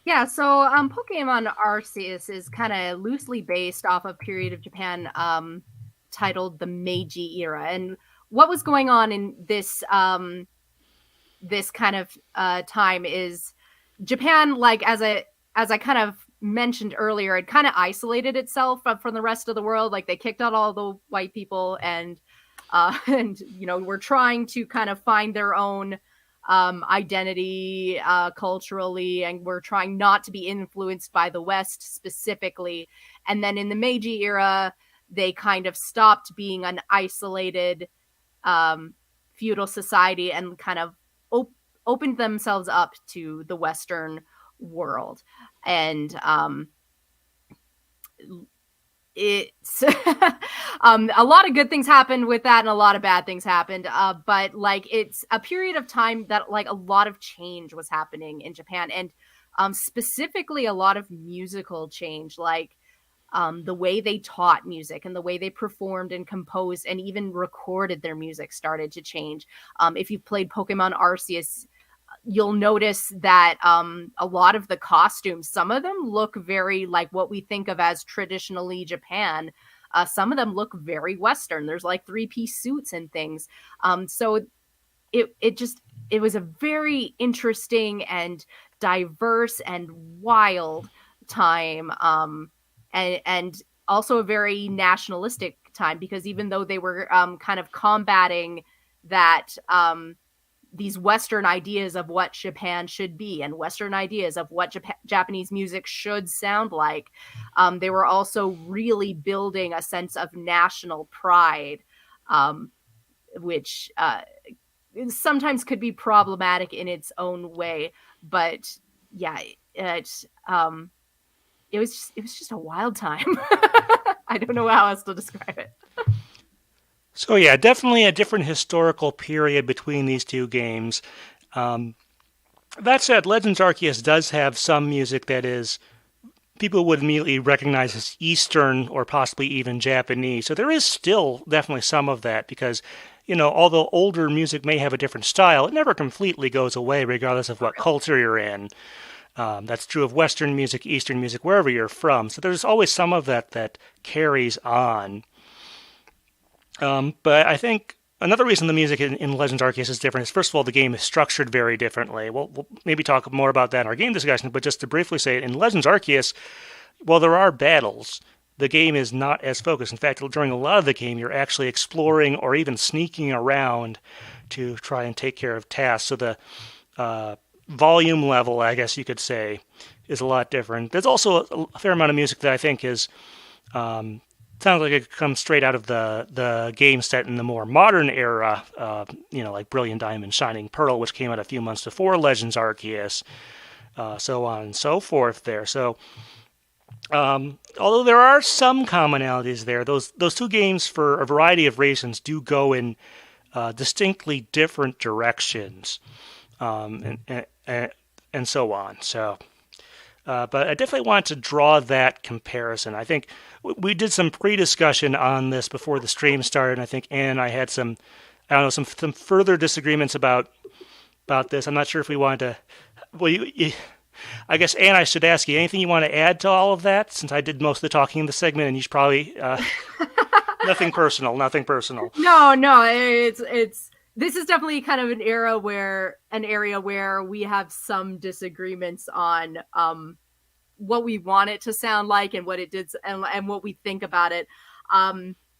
Yeah, so Pokemon Arceus is kind of loosely based off a period of Japan titled the Meiji era. And what was going on in this this kind of time is Japan, like as I kind of mentioned earlier, it kind of isolated itself from the rest of the world. Like they kicked out all the white people and were trying to kind of find their own identity culturally, and we're trying not to be influenced by the West specifically. And then in the Meiji era, they kind of stopped being an isolated feudal society and kind of opened themselves up to the Western world. And it's a lot of good things happened with that and a lot of bad things happened, but like it's a period of time that like a lot of change was happening in Japan, and specifically a lot of musical change, like the way they taught music and the way they performed and composed and even recorded their music started to change. If you've played Pokemon Arceus, you'll notice that a lot of the costumes, some of them look very like what we think of as traditionally Japan. Some of them look very Western. There's like 3-piece suits and things. So it was a very interesting and diverse and wild time. And also a very nationalistic time, because even though they were kind of combating that these Western ideas of what Japan should be and Western ideas of what Japanese music should sound like, they were also really building a sense of national pride, which sometimes could be problematic in its own way. But yeah, it's it was just a wild time. I don't know how else to describe it. So yeah, definitely a different historical period between these two games. Um, that said, Legends Arceus does have some music that is people would immediately recognize as Eastern or possibly even Japanese. So there is still definitely some of that because, although older music may have a different style, it never completely goes away regardless of what culture you're in. That's true of Western music, Eastern music, wherever you're from. So there's always some of that carries on. But I think another reason the music in Legends Arceus is different is, first of all, the game is structured very differently. We'll maybe talk more about that in our game discussion, but just to briefly say it, in Legends Arceus, while there are battles, the game is not as focused. In fact, during a lot of the game, you're actually exploring or even sneaking around to try and take care of tasks. So the volume level, I guess you could say, is a lot different. There's also a fair amount of music that I think is sounds like it comes straight out of the game set in the more modern era, like Brilliant Diamond, Shining Pearl, which came out a few months before Legends Arceus, so on and so forth there. So, although there are some commonalities there, those two games, for a variety of reasons, do go in distinctly different directions, and so on. So. But I definitely want to draw that comparison. I think we did some pre-discussion on this before the stream started, and I think Ann and I had some further disagreements about this. I'm not sure if we wanted to. Well, I guess Ann, I should ask you anything you want to add to all of that, since I did most of the talking in the segment, and you should probably nothing personal. No, it's. This is definitely kind of an area where we have some disagreements on what we want it to sound like and what it did and what we think about it.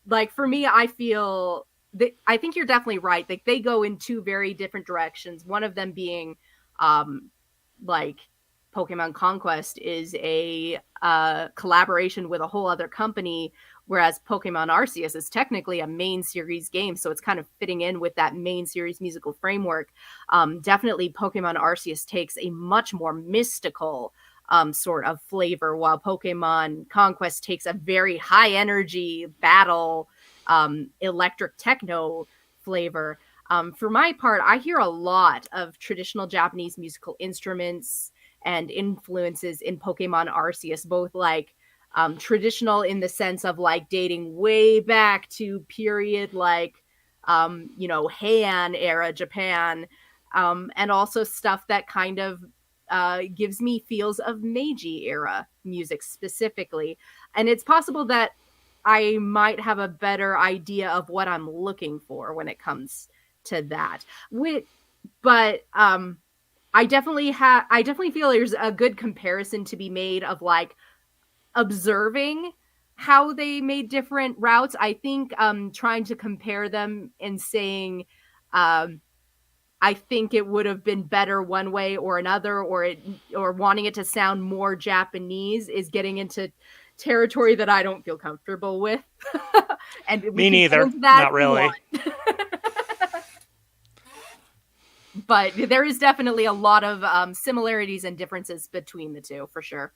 Like for me, I think you're definitely right. Like they go in two very different directions. One of them being like Pokemon Conquest is a collaboration with a whole other company, whereas Pokemon Arceus is technically a main series game, so it's kind of fitting in with that main series musical framework. Definitely Pokemon Arceus takes a much more mystical sort of flavor, while Pokemon Conquest takes a very high energy battle, electric techno flavor. For my part, I hear a lot of traditional Japanese musical instruments and influences in Pokemon Arceus, both like traditional in the sense of like dating way back to period like Heian era Japan, and also stuff that kind of gives me feels of Meiji era music specifically. And it's possible that I might have a better idea of what I'm looking for when it comes to that. But I definitely feel there's a good comparison to be made of like observing how they made different routes. I think trying to compare them and saying I think it would have been better one way or another, or wanting it to sound more Japanese is getting into territory that I don't feel comfortable with. And me neither. Not really. But there is definitely a lot of similarities and differences between the two, for sure.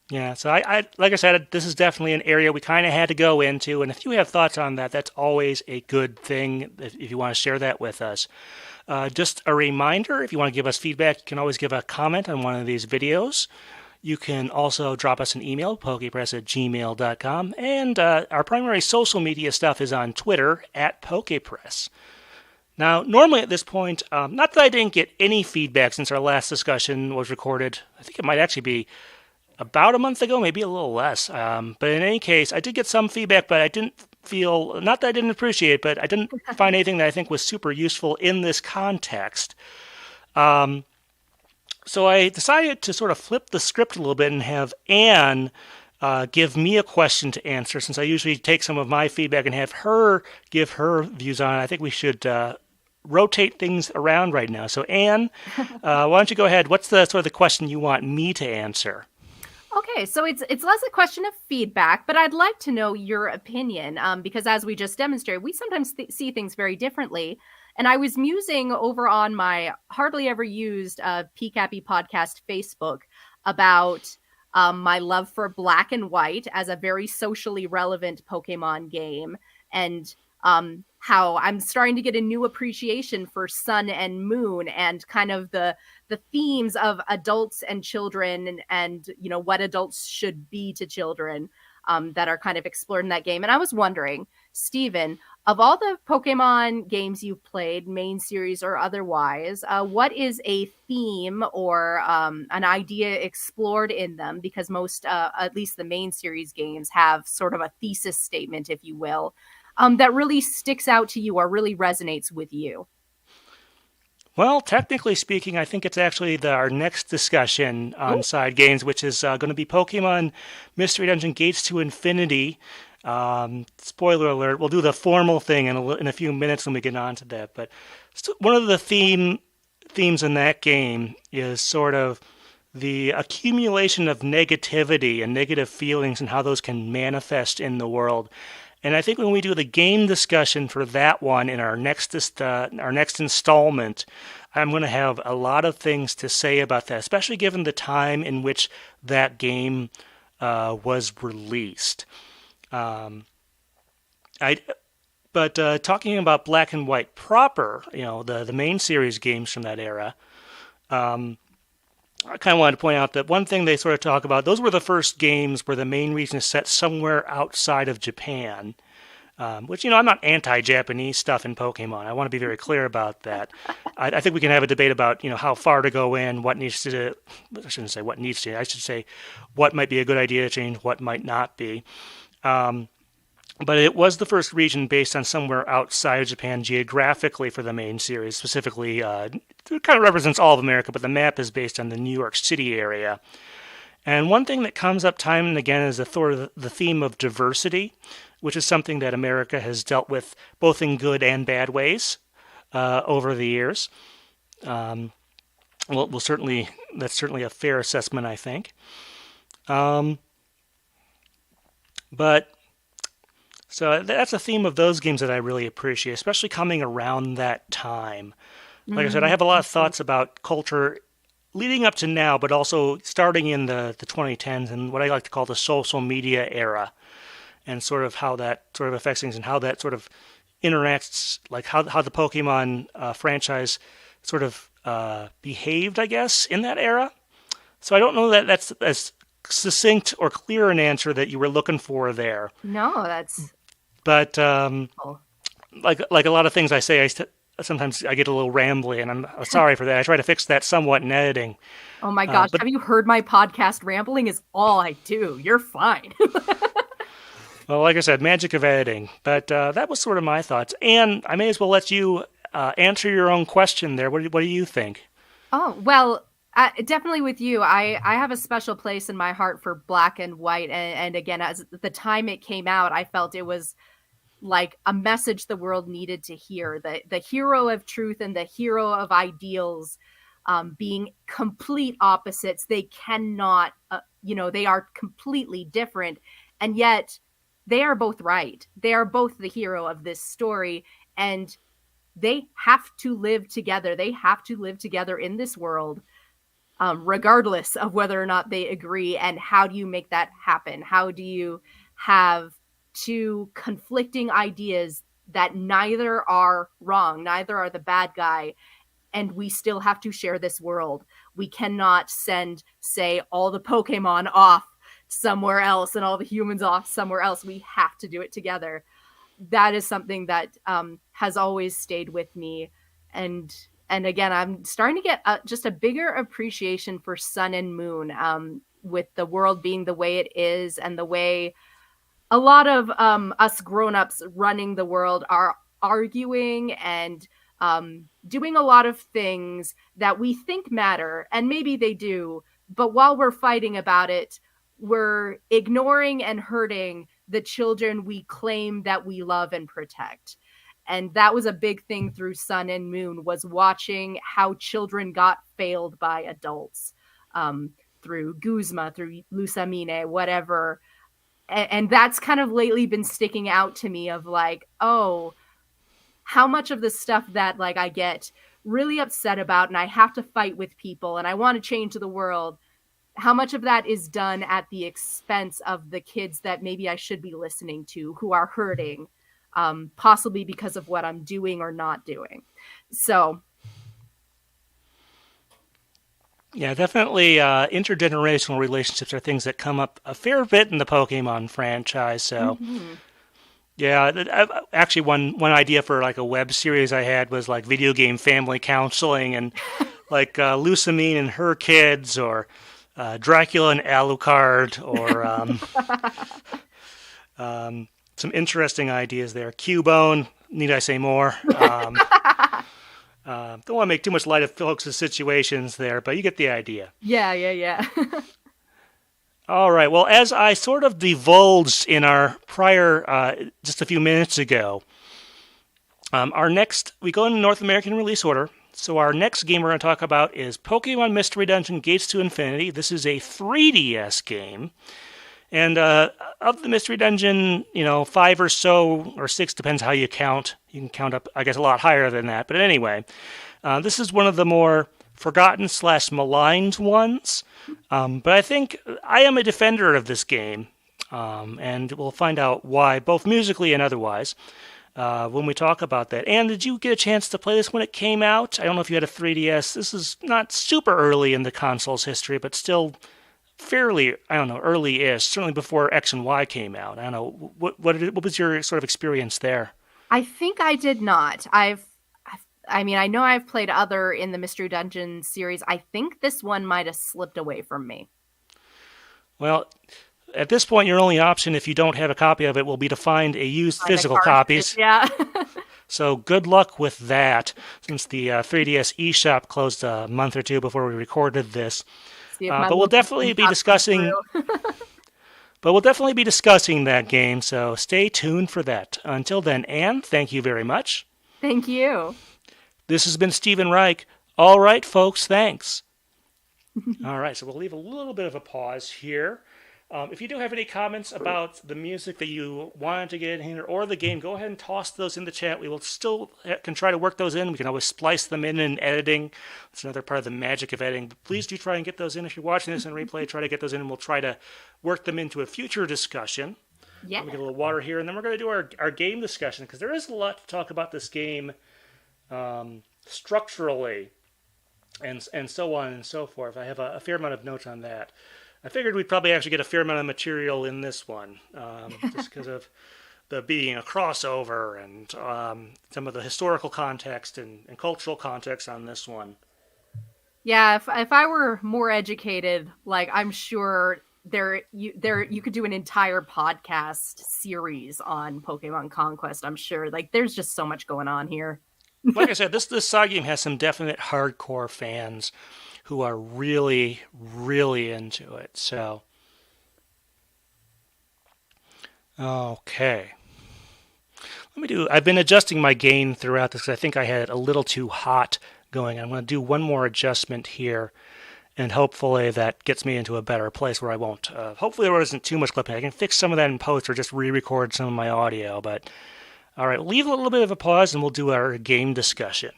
Yeah, so I like I said, this is definitely an area we kind of had to go into, and if you have thoughts on that, that's always a good thing if you want to share that with us. Just a reminder, if you want to give us feedback, you can always give a comment on one of these videos. You can also drop us an email, pokepress@gmail.com, and our primary social media stuff is on Twitter, @pokepress. Now, normally at this point, not that I didn't get any feedback since our last discussion was recorded. I think it might actually be about a month ago, maybe a little less. But in any case, I did get some feedback, but I didn't feel, not that I didn't appreciate it, but I didn't find anything that I think was super useful in this context. So I decided to sort of flip the script a little bit and have Anne give me a question to answer, since I usually take some of my feedback and have her give her views on it. I think we should rotate things around right now. So Anne, why don't you go ahead? What's the sort of the question you want me to answer? Okay, so it's less a question of feedback, but I'd like to know your opinion, because as we just demonstrated, we sometimes see things very differently. And I was musing over on my hardly ever used Pikapi Podcast Facebook about my love for Black and White as a very socially relevant Pokemon game, and how I'm starting to get a new appreciation for Sun and Moon and kind of the themes of adults and children, and you know what adults should be to children, that are kind of explored in that game. And I was wondering, Steven, of all the Pokemon games you've played, main series or otherwise, what is a theme or an idea explored in them? Because most, at least the main series games, have sort of a thesis statement, if you will, that really sticks out to you or really resonates with you. Well, technically speaking, I think it's actually our next discussion on Ooh. side games, which is going to be Pokemon Mystery Dungeon Gates to Infinity. Spoiler alert, we'll do the formal thing in a few minutes when we get on to that. But one of the themes in that game is sort of the accumulation of negativity and negative feelings and how those can manifest in the world. And I think when we do the game discussion for that one in our next installment, I'm going to have a lot of things to say about that, especially given the time in which that game was released. Talking about Black and White proper, the main series games from that era. I kind of wanted to point out that one thing they sort of talk about, those were the first games where the main region is set somewhere outside of Japan, which, I'm not anti-Japanese stuff in Pokemon. I want to be very clear about that. I think we can have a debate about, how far to go in, what needs to, I shouldn't say what needs to, I should say what might be a good idea to change, what might not be. But it was the first region based on somewhere outside of Japan geographically for the main series. Specifically, it kind of represents all of America, but the map is based on the New York City area. And one thing that comes up time and again is the theme of diversity, which is something that America has dealt with both in good and bad ways over the years. That's certainly a fair assessment, I think. So that's a theme of those games that I really appreciate, especially coming around that time. Like I said, I have a lot of thoughts about culture leading up to now, but also starting in the 2010s and what I like to call the social media era, and sort of how that sort of affects things and how that sort of interacts, like how the Pokemon franchise sort of behaved, I guess, in that era. So I don't know that that's as succinct or clear an answer that you were looking for there. No, that's... But like a lot of things I say, sometimes I get a little rambly, and I'm sorry for that. I try to fix that somewhat in editing. Oh my gosh, have you heard my podcast? Rambling is all I do. You're fine. Well, like I said, magic of editing. But that was sort of my thoughts. And I may as well let you answer your own question there. What do you think? Oh, well, definitely with you. I have a special place in my heart for Black and White. And again, as the time it came out, I felt it was like a message the world needed to hear. The hero of truth and the hero of ideals being complete opposites. They cannot, they are completely different. And yet they are both right. They are both the hero of this story. And they have to live together. They have to live together in this world, regardless of whether or not they agree. And how do you make that happen? How do you have two conflicting ideas that neither are wrong, neither are the bad guy, and we still have to share this world? We cannot send, say, all the Pokemon off somewhere else and all the humans off somewhere else. We have to do it together. That is something that has always stayed with me. And again, I'm starting to get just a bigger appreciation for Sun and Moon, with the world being the way it is, and the way a lot of us grown-ups running the world are arguing and doing a lot of things that we think matter, and maybe they do, but while we're fighting about it, we're ignoring and hurting the children we claim that we love and protect. And that was a big thing through Sun and Moon, was watching how children got failed by adults, through Guzma, through Lusamine, whatever. And that's kind of lately been sticking out to me, of like, oh, how much of the stuff that like I get really upset about and I have to fight with people and I want to change the world, how much of that is done at the expense of the kids that maybe I should be listening to who are hurting, possibly because of what I'm doing or not doing. So Yeah, definitely intergenerational relationships are things that come up a fair bit in the Pokemon franchise. So, yeah, actually, one idea for like a web series I had was like video game family counseling and like Lusamine and her kids, or Dracula and Alucard, or some interesting ideas there. Cubone, need I say more? Don't want to make too much light of folks' situations there, but you get the idea. Yeah. All right. Well, as I sort of divulged in our prior, just a few minutes ago, we go in North American release order. So our next game we're going to talk about is Pokemon Mystery Dungeon Gates to Infinity. This is a 3DS game. And of the Mystery Dungeon, 5 or so, or 6, depends how you count. You can count up, I guess, a lot higher than that. But anyway, this is one of the more forgotten/maligned ones. But I think I am a defender of this game, and we'll find out why, both musically and otherwise, when we talk about that. And did you get a chance to play this when it came out? I don't know if you had a 3DS. This is not super early in the console's history, but still fairly, early-ish, certainly before X and Y came out. I don't know, what was your sort of experience there? I think I did not. I know I've played other in the Mystery Dungeon series. I think this one might have slipped away from me. Well, at this point, your only option, if you don't have a copy of it, will be to find a used physical copies. Yeah. So good luck with that, since the 3DS eShop closed a month or two before we recorded this. But we'll definitely be discussing. But we'll definitely be discussing that game, so stay tuned for that. Until then, Anne, thank you very much. Thank you. This has been Stephen Reich. All right, folks, thanks. All right, so we'll leave a little bit of a pause here. If you do have any comments about the music that you wanted to get in here or the game, go ahead and toss those in the chat. We will still can try to work those in. We can always splice them in editing. It's another part of the magic of editing. But please do try and get those in. If you're watching this in replay, try to get those in, and we'll try to work them into a future discussion. Yeah. Let me get a little water here, and then we're going to do our game discussion, because there is a lot to talk about this game structurally and so on and so forth. I have a fair amount of notes on that. I figured we'd probably actually get a fair amount of material in this one, just because of the being a crossover and some of the historical context and cultural context on this one. Yeah, if I were more educated, like, I'm sure you could do an entire podcast series on Pokemon Conquest. I'm sure, like, there's just so much going on here. Like I said, this side game has some definite hardcore fans who are really, really into it. So, okay. I've been adjusting my gain throughout this because I think I had it a little too hot going. I'm going to do one more adjustment here, and hopefully that gets me into a better place where I won't. Hopefully there isn't too much clipping. I can fix some of that in post or just re-record some of my audio. But, all right, leave a little bit of a pause and we'll do our game discussion.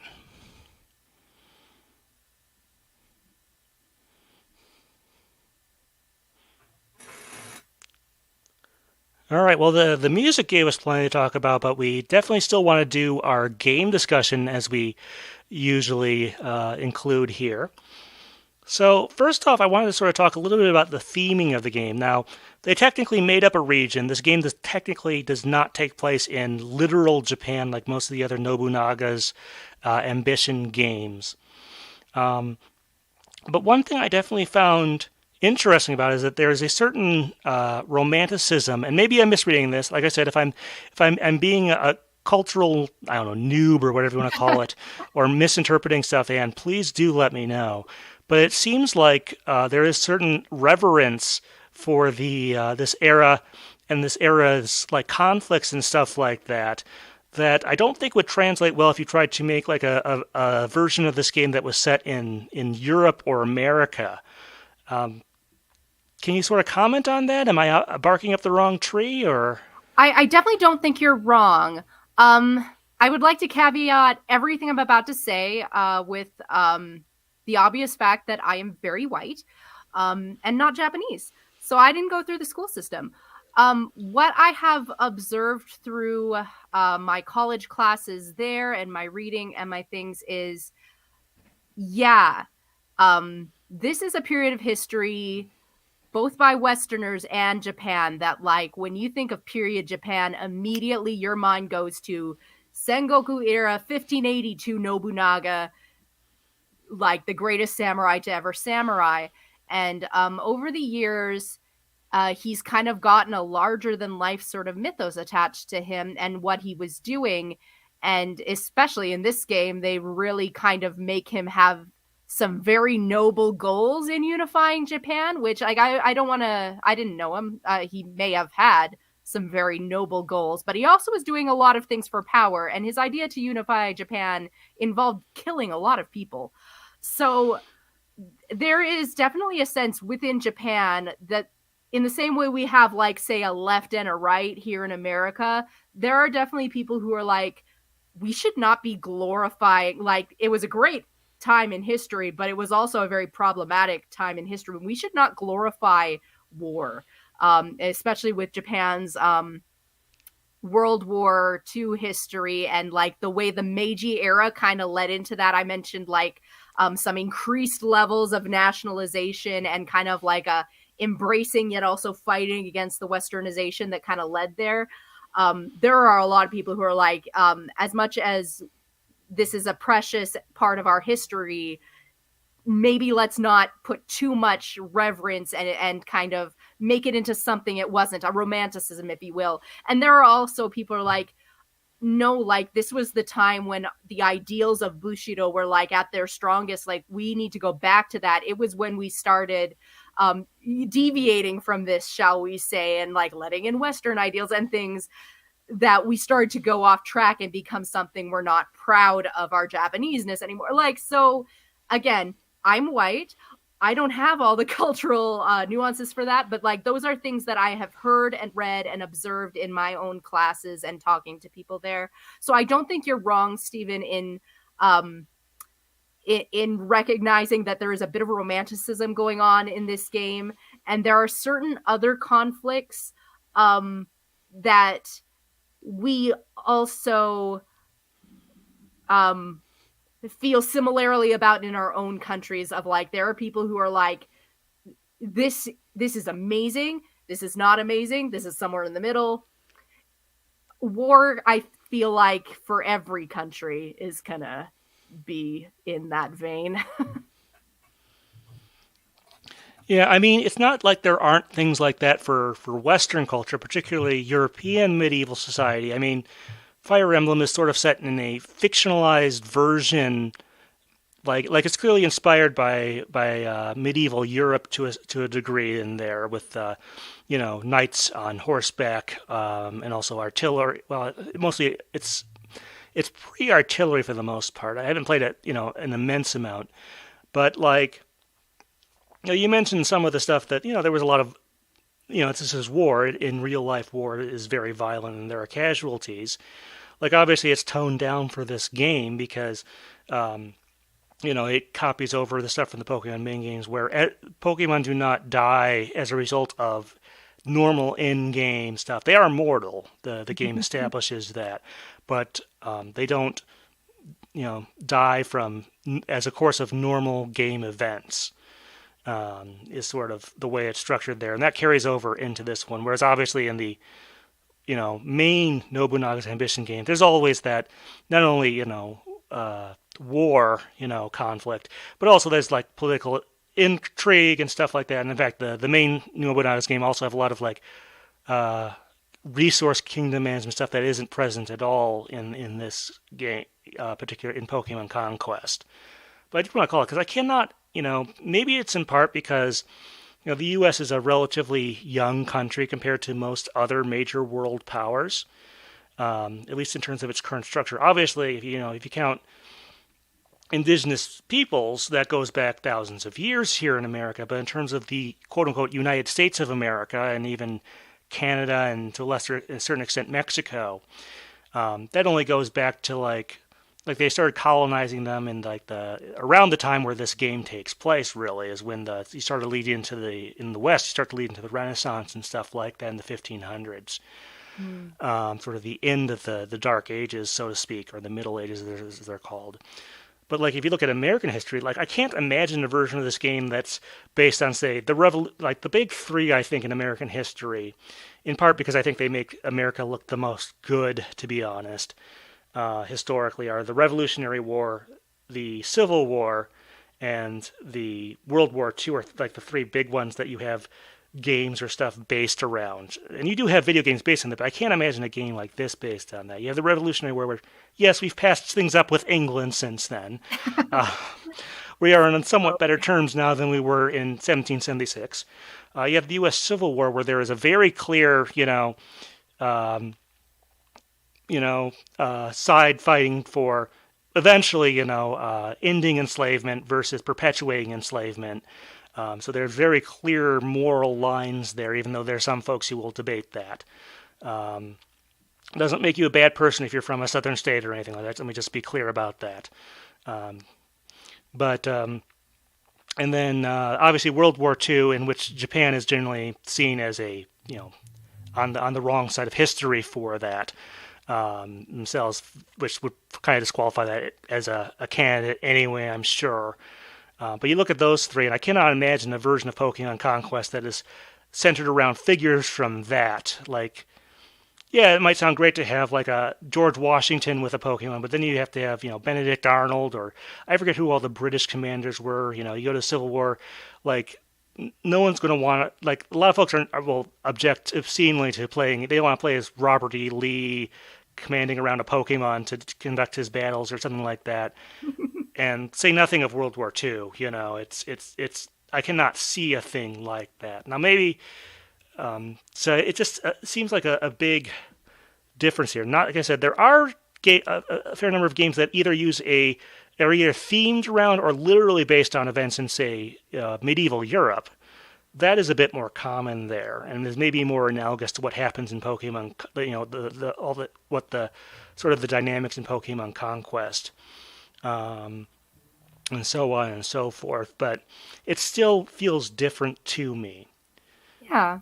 All right, well, the music gave us plenty to talk about, but we definitely still want to do our game discussion as we usually include here. So first off, I wanted to sort of talk a little bit about the theming of the game. Now, they technically made up a region. This game technically does not take place in literal Japan like most of the other Nobunaga's Ambition games. But one thing I definitely found interesting about it is that there is a certain romanticism, and maybe I'm misreading this. Like I said, if I'm being a cultural, I don't know, noob or whatever you want to call it, or misinterpreting stuff, and please do let me know. But it seems like there is certain reverence for the this era and this era's like conflicts and stuff like that I don't think would translate well if you tried to make like a version of this game that was set in Europe or America. Can you sort of comment on that? Am I barking up the wrong tree, or? I definitely don't think you're wrong. I would like to caveat everything I'm about to say with the obvious fact that I am very white. and not Japanese. So I didn't go through the school system. What I have observed through my college classes there and my reading and my things is, yeah, this is a period of history both by Westerners and Japan that, like, when you think of period Japan, immediately your mind goes to Sengoku era, 1582 Nobunaga, like the greatest samurai to ever samurai. And over the years, he's kind of gotten a larger than life sort of mythos attached to him and what he was doing. And especially in this game, they really kind of make him have some very noble goals in unifying Japan, which, like, I don't want to, I didn't know him. He may have had some very noble goals, but he also was doing a lot of things for power. And his idea to unify Japan involved killing a lot of people. So there is definitely a sense within Japan that, in the same way we have, like, say, a left and a right here in America, there are definitely people who are like, we should not be glorifying, like, it was a great time in history, but it was also a very problematic time in history. We should not glorify war, especially with Japan's World War II history and, like, the way the Meiji era kind of led into that. I mentioned, like, some increased levels of nationalization and kind of like a embracing yet also fighting against the westernization that kind of led there. There are a lot of people who are like, as much as this is a precious part of our history, maybe let's not put too much reverence and kind of make it into something it wasn't, a romanticism, if you will. And there are also people who are like, no, like, this was the time when the ideals of Bushido were, like, at their strongest. Like, we need to go back to that. It was when we started deviating from this, shall we say, and, like, letting in Western ideals and things, that we started to go off track and become something we're not proud of our Japaneseness anymore. Like, so again, I'm white. I don't have all the cultural nuances for that, but, like, those are things that I have heard and read and observed in my own classes and talking to people there. So I don't think you're wrong, Stephen, in recognizing that there is a bit of romanticism going on in this game, and there are certain other conflicts that we also feel similarly about in our own countries, of, like, there are people who are like, this is amazing, this is not amazing, this is somewhere in the middle. War, I feel like, for every country is gonna be in that vein. Yeah, I mean, it's not like there aren't things like that for Western culture, particularly European medieval society. I mean, Fire Emblem is sort of set in a fictionalized version, like it's clearly inspired by medieval Europe to a degree in there, with knights on horseback, and also artillery. Well, mostly it's pre-artillery for the most part. I haven't played it, an immense amount, but, like, you mentioned some of the stuff that, there was a lot of, this is war. In real life, war is very violent and there are casualties. Like, obviously it's toned down for this game because, it copies over the stuff from the Pokemon main games, where Pokemon do not die as a result of normal in-game stuff. They are mortal. The game establishes that, but they don't, die from as a course of normal game events. Is sort of the way it's structured there, and that carries over into this one. Whereas obviously in the main Nobunaga's Ambition game, there's always that, not only war conflict, but also there's, like, political intrigue and stuff like that. And in fact, the main Nobunaga's game also have a lot of, like, resource kingdom management stuff that isn't present at all in this game, particular in Pokemon Conquest. But I just want to call it because I cannot. Maybe it's in part because, the U.S. is a relatively young country compared to most other major world powers, at least in terms of its current structure. Obviously, if you count indigenous peoples, that goes back thousands of years here in America. But in terms of the quote-unquote United States of America, and even Canada, and to a certain extent Mexico, that only goes back to, like, like they started colonizing them in like the around the time where this game takes place. Really, is when you started leading into in the West. You start to lead into the Renaissance and stuff like that in the 1500s. Mm. Sort of the end of the Dark Ages, so to speak, or the Middle Ages as they're called. But like if you look at American history, like I can't imagine a version of this game that's based on, say, like the big three, I think, in American history, in part because I think they make America look the most good, to be honest, historically, are the Revolutionary War, the Civil War, and the World War II are like the three big ones that you have games or stuff based around. And you do have video games based on that, but I can't imagine a game like this based on that. You have the Revolutionary War where, yes, we've patched things up with England since then. Uh, we are on somewhat better terms now than we were in 1776. You have the U.S. Civil War where there is a very clear, um, side fighting for eventually, ending enslavement versus perpetuating enslavement. So there's very clear moral lines there, even though there's some folks who will debate that. Doesn't make you a bad person if you're from a southern state or anything like that. Let me just be clear about that. But and then obviously World War II, in which Japan is generally seen as on the wrong side of history for that themselves, which would kind of disqualify that as a candidate anyway, I'm sure. But you look at those three, and I cannot imagine a version of Pokemon Conquest that is centered around figures from that. Like, yeah, it might sound great to have like a George Washington with a Pokemon, but then you have to have, Benedict Arnold, or I forget who all the British commanders were. You go to Civil War, like, no one's going to want to, like, a lot of folks will object obscenely to playing, they want to play as Robert E. Lee commanding around a Pokemon to conduct his battles or something like that. And say nothing of World War II. It's I cannot see a thing like that. Now maybe, so it just seems like a big difference here. Not like I said, there are a fair number of games that either are either themed around or literally based on events in, say, medieval Europe. That is a bit more common there, and is maybe more analogous to what happens in Pokemon. What the sort of the dynamics in Pokemon Conquest. And so on and so forth, but it still feels different to me. Yeah.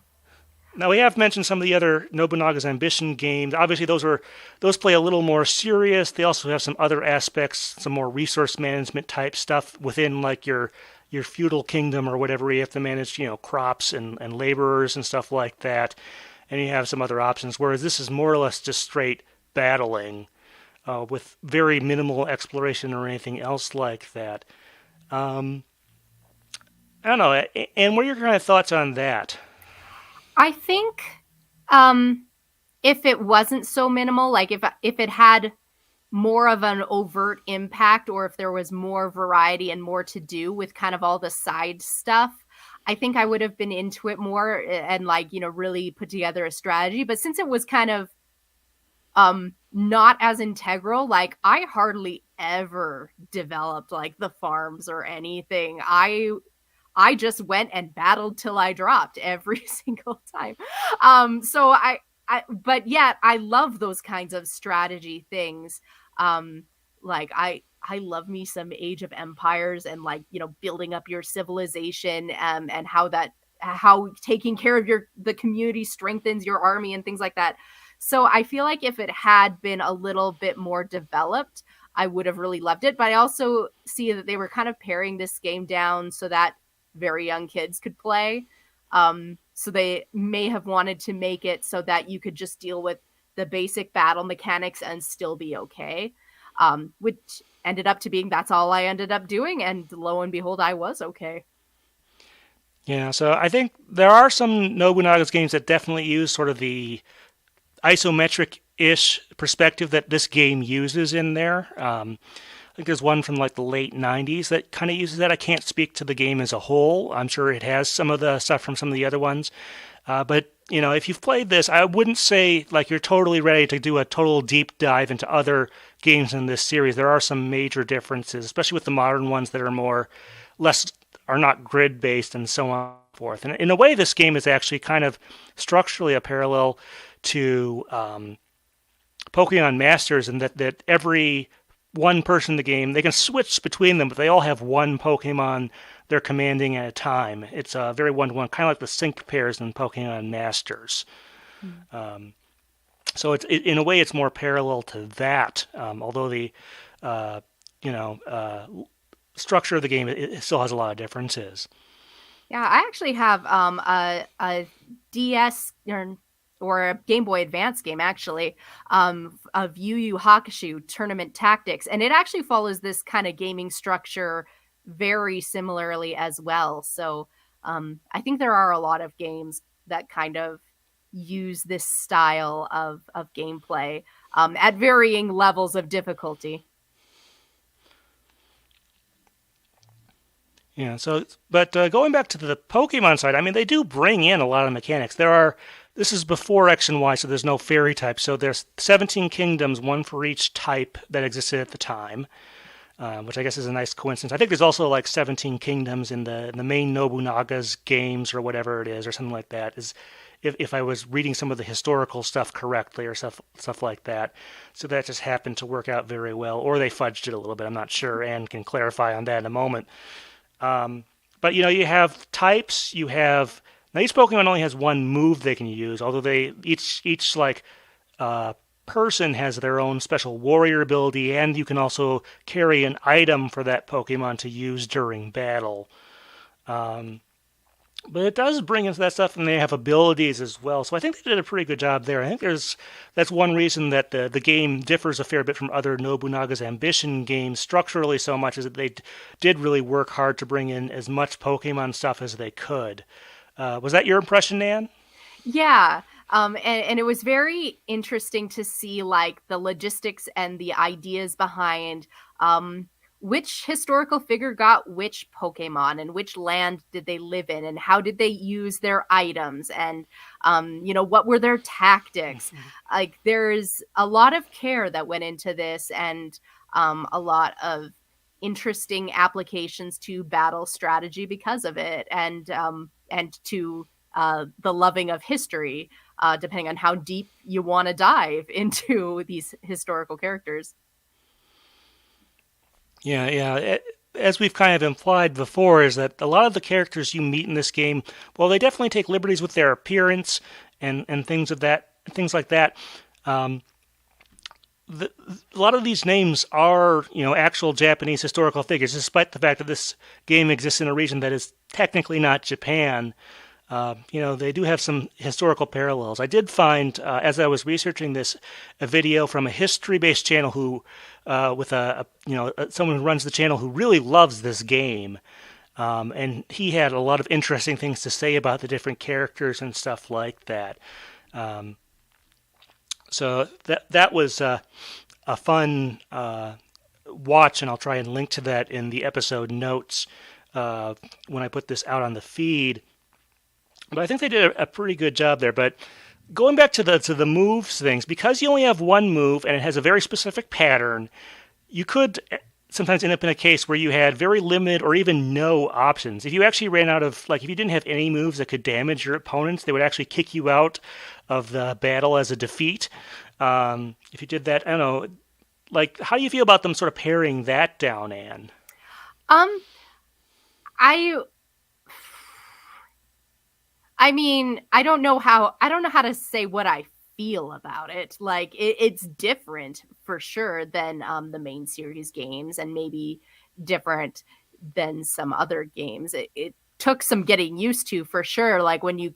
Now, we have mentioned some of the other Nobunaga's Ambition games. Obviously, those play a little more serious. They also have some other aspects, some more resource management type stuff within like your feudal kingdom or whatever. You have to manage, crops and laborers and stuff like that. And you have some other options, whereas this is more or less just straight battling. With very minimal exploration or anything else like that. I don't know. And what are your kind of thoughts on that? I think if it wasn't so minimal, like if it had more of an overt impact, or if there was more variety and more to do with kind of all the side stuff, I think I would have been into it more and really put together a strategy. But since it was kind of not as integral, like I hardly ever developed like the farms or anything. I just went and battled till I dropped every single time. So but yet I love those kinds of strategy things. Like I love me some Age of Empires and building up your civilization, and how taking care of the community strengthens your army and things like that. So I feel like if it had been a little bit more developed, I would have really loved it. But I also see that they were kind of paring this game down so that very young kids could play. So they may have wanted to make it so that you could just deal with the basic battle mechanics and still be okay. Which ended up to being that's all I ended up doing. And lo and behold, I was okay. Yeah, so I think there are some Nobunaga's games that definitely use sort of the isometric-ish perspective that this game uses in there. I think there's one from like the late 90s that kind of uses that. I can't speak to the game as a whole. I'm sure it has some of the stuff from some of the other ones. But, if you've played this, I wouldn't say like you're totally ready to do a total deep dive into other games in this series. There are some major differences, especially with the modern ones that are are not grid-based and so on and so forth. And in a way, this game is actually kind of structurally a parallel to Pokemon Masters, and that every one person in the game. They can switch between them, but they all have one Pokemon they're commanding at a time. It's very one-to-one, kind of like the sync pairs in Pokemon Masters. So in a way, it's more parallel to that, although the structure of the game it still has a lot of differences. Yeah, I actually have a DS or a Game Boy Advance game, actually, of Yu Yu Hakusho Tournament Tactics. And it actually follows this kind of gaming structure very similarly as well. So I think there are a lot of games that kind of use this style of gameplay at varying levels of difficulty. Yeah, but going back to the Pokemon side, I mean, they do bring in a lot of mechanics. This is before X and Y, so there's no fairy type. So there's 17 kingdoms, one for each type that existed at the time, which I guess is a nice coincidence. I think there's also like 17 kingdoms in the main Nobunaga's games or whatever it is, or something like that. If I was reading some of the historical stuff correctly or stuff like that. So that just happened to work out very well, or they fudged it a little bit. I'm not sure, and can clarify on that in a moment. But you have types. Now each Pokemon only has one move they can use, although each person has their own special warrior ability, and you can also carry an item for that Pokemon to use during battle. But it does bring into that stuff, and they have abilities as well. So I think they did a pretty good job there. I think that's one reason that the game differs a fair bit from other Nobunaga's Ambition games structurally so much, is that they did really work hard to bring in as much Pokemon stuff as they could. Was that your impression, Nan? Yeah. And it was very interesting to see like the logistics and the ideas behind which historical figure got which Pokemon and which land did they live in and how did they use their items and, what were their tactics? Like there's a lot of care that went into this and a lot of interesting applications to battle strategy because of it and to the loving of history, depending on how deep you want to dive into these historical characters. Yeah. As we've kind of implied before, is that a lot of the characters you meet in this game, well, they definitely take liberties with their appearance and things like that. A lot of these names are, actual Japanese historical figures, despite the fact that this game exists in a region that is technically not Japan. They do have some historical parallels. I did find, as I was researching this, a video from a history-based channel with someone who runs the channel who really loves this game, and he had a lot of interesting things to say about the different characters and stuff like that. So that was a fun watch, and I'll try and link to that in the episode notes when I put this out on the feed. But I think they did a pretty good job there. But going back to the moves things, because you only have one move and it has a very specific pattern, you could sometimes end up in a case where you had very limited or even no options. If you actually ran out of, if you didn't have any moves that could damage your opponents, they would actually kick you out of the battle as a defeat. If you did that, I don't know, how do you feel about them sort of paring that down, Anne? I mean, I don't know how to say what I feel about it. Like it's different for sure than the main series games and maybe different than some other games. It took some getting used to for sure. Like when you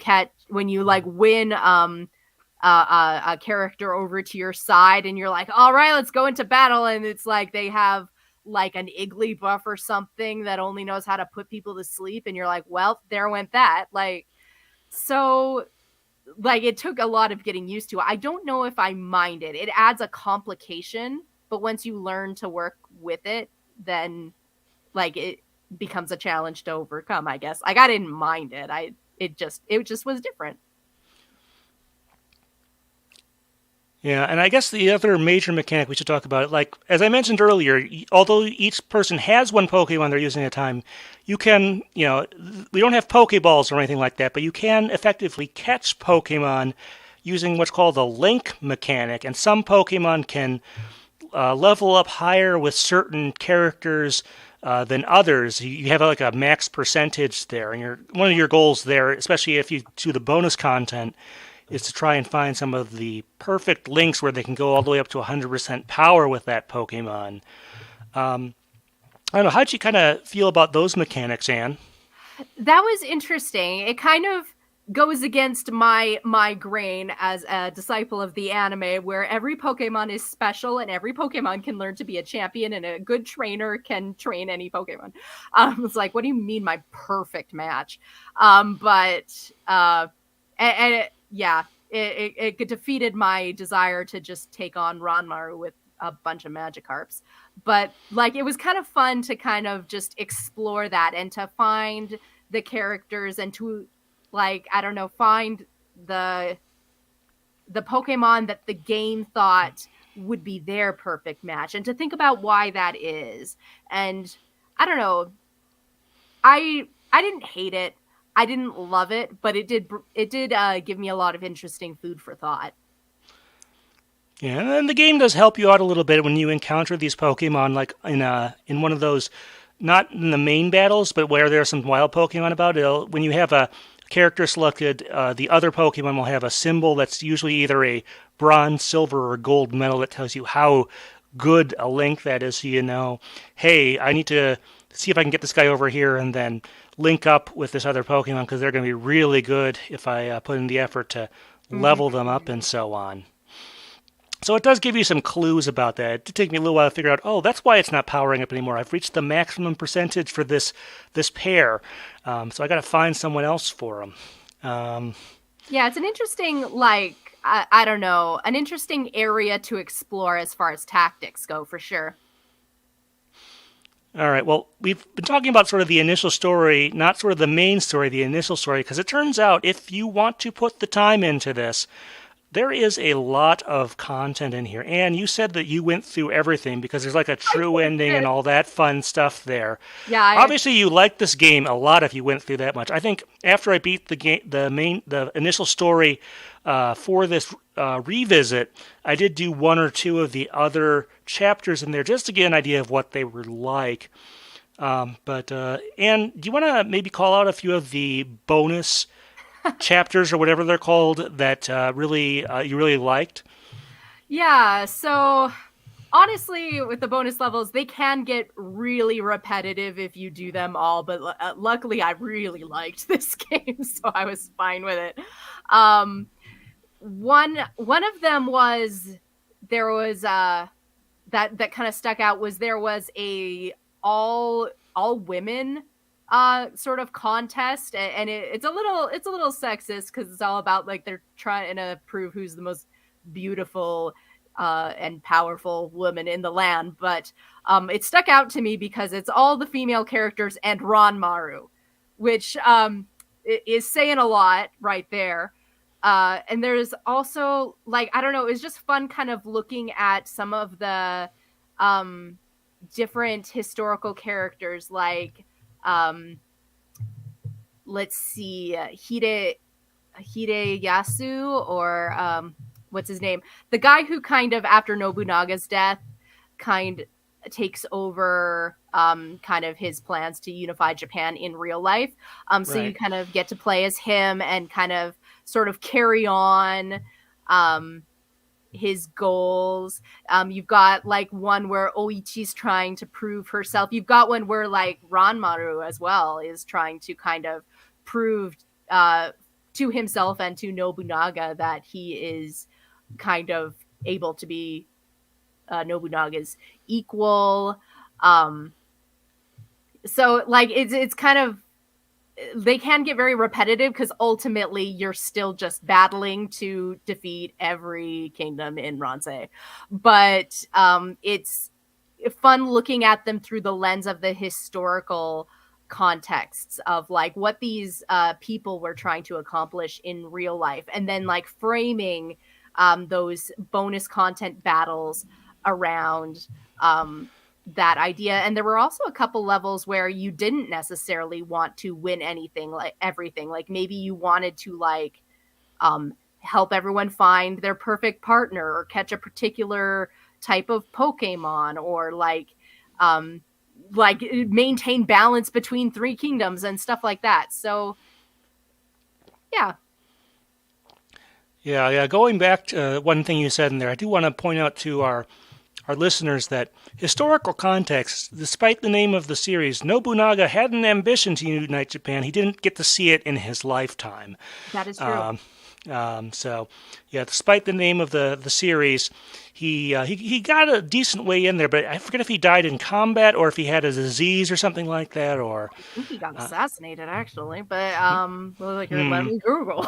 win a character over to your side and you're like, all right, let's go into battle. And it's like they have like an Iggly buff or something that only knows how to put people to sleep. And you're like, well, there went that. So, it took a lot of getting used to. I don't know if I mind it. It adds a complication, but once you learn to work with it, then, it becomes a challenge to overcome, I guess. I didn't mind it. It just was different. Yeah, and I guess the other major mechanic we should talk about, as I mentioned earlier, although each person has one Pokemon they're using at a time, you can, we don't have Pokeballs or anything like that, but you can effectively catch Pokemon using what's called the link mechanic, and some Pokemon can level up higher with certain characters than others. You have like a max percentage there, and one of your goals there, especially if you do the bonus content, is to try and find some of the perfect links where they can go all the way up to 100% power with that Pokemon. I don't know, how'd you kind of feel about those mechanics, Anne? That was interesting. It kind of goes against my grain as a disciple of the anime, where every Pokemon is special and every Pokemon can learn to be a champion, and a good trainer can train any Pokemon. It's like, what do you mean my perfect match? It defeated my desire to just take on Ranmaru with a bunch of Magikarps. But like, it was kind of fun to kind of just explore that and to find the characters and to, like, I don't know, find the Pokemon that the game thought would be their perfect match, and to think about why that is. And I don't know, I didn't hate it, I didn't love it, but it did give me a lot of interesting food for thought. Yeah, and the game does help you out a little bit when you encounter these Pokemon, like in one of those, not in the main battles, but where there are some wild Pokemon about. When you have a character selected, the other Pokemon will have a symbol that's usually either a bronze, silver, or gold medal that tells you how good a link that is. So you know, hey, I need to see if I can get this guy over here and then link up with this other Pokemon because they're going to be really good if I put in the effort to level them up and so on. So it does give you some clues about that. It did take me a little while to figure out, oh, that's why it's not powering up anymore. I've reached the maximum percentage for this pair, so I got to find someone else for them. Yeah, it's an interesting, like, I don't know, an interesting area to explore as far as tactics go, for sure. All right, well, we've been talking about sort of the initial story, not sort of the main story, the initial story, because it turns out if you want to put the time into this, there is a lot of content in here. Anne, you said that you went through everything because there's like a true ending and all that fun stuff there. Yeah. Obviously, you liked this game a lot if you went through that much. I think after I beat the initial story for this revisit, I did do one or two of the other chapters in there just to get an idea of what they were like. Anne, do you want to maybe call out a few of the bonus chapters or whatever they're called that you really liked? Yeah, so honestly, with the bonus levels, they can get really repetitive if you do them all, but luckily I really liked this game, so I was fine with it. One of them was, there was that kind of stuck out, was there was a all women sort of contest, and it's a little sexist because it's all about, like, they're trying to prove who's the most beautiful and powerful woman in the land. But it stuck out to me because it's all the female characters and Ranmaru, which is saying a lot right there. And there's also, like, I don't know, it was just fun kind of looking at some of the different historical characters, like let's see, Hideyasu, or what's his name? The guy who kind of, after Nobunaga's death, takes over kind of his plans to unify Japan in real life. So right. You kind of get to play as him and kind of sort of carry on his goals. You've got like one where Oichi's trying to prove herself. You've got one where like Ranmaru as well is trying to kind of prove to himself and to Nobunaga that he is kind of able to be Nobunaga's equal. So like it's kind of, they can get very repetitive because ultimately you're still just battling to defeat every kingdom in Ransei. But it's fun looking at them through the lens of the historical contexts of like what these people were trying to accomplish in real life, and then like framing those bonus content battles around that idea. And there were also a couple levels where you didn't necessarily want to win anything, like everything. Like maybe you wanted to like help everyone find their perfect partner or catch a particular type of Pokemon, or like maintain balance between three kingdoms and stuff like that. So yeah. Yeah. Going back to one thing you said in there, I do want to point out to our listeners that historical context, despite the name of the series, Nobunaga had an ambition to unite Japan. He didn't get to see it in his lifetime. That is true. So, yeah, despite the name of the series, he got a decent way in there, but I forget if he died in combat or if he had a disease or something like that. Or I think he got assassinated, actually. But let me Google.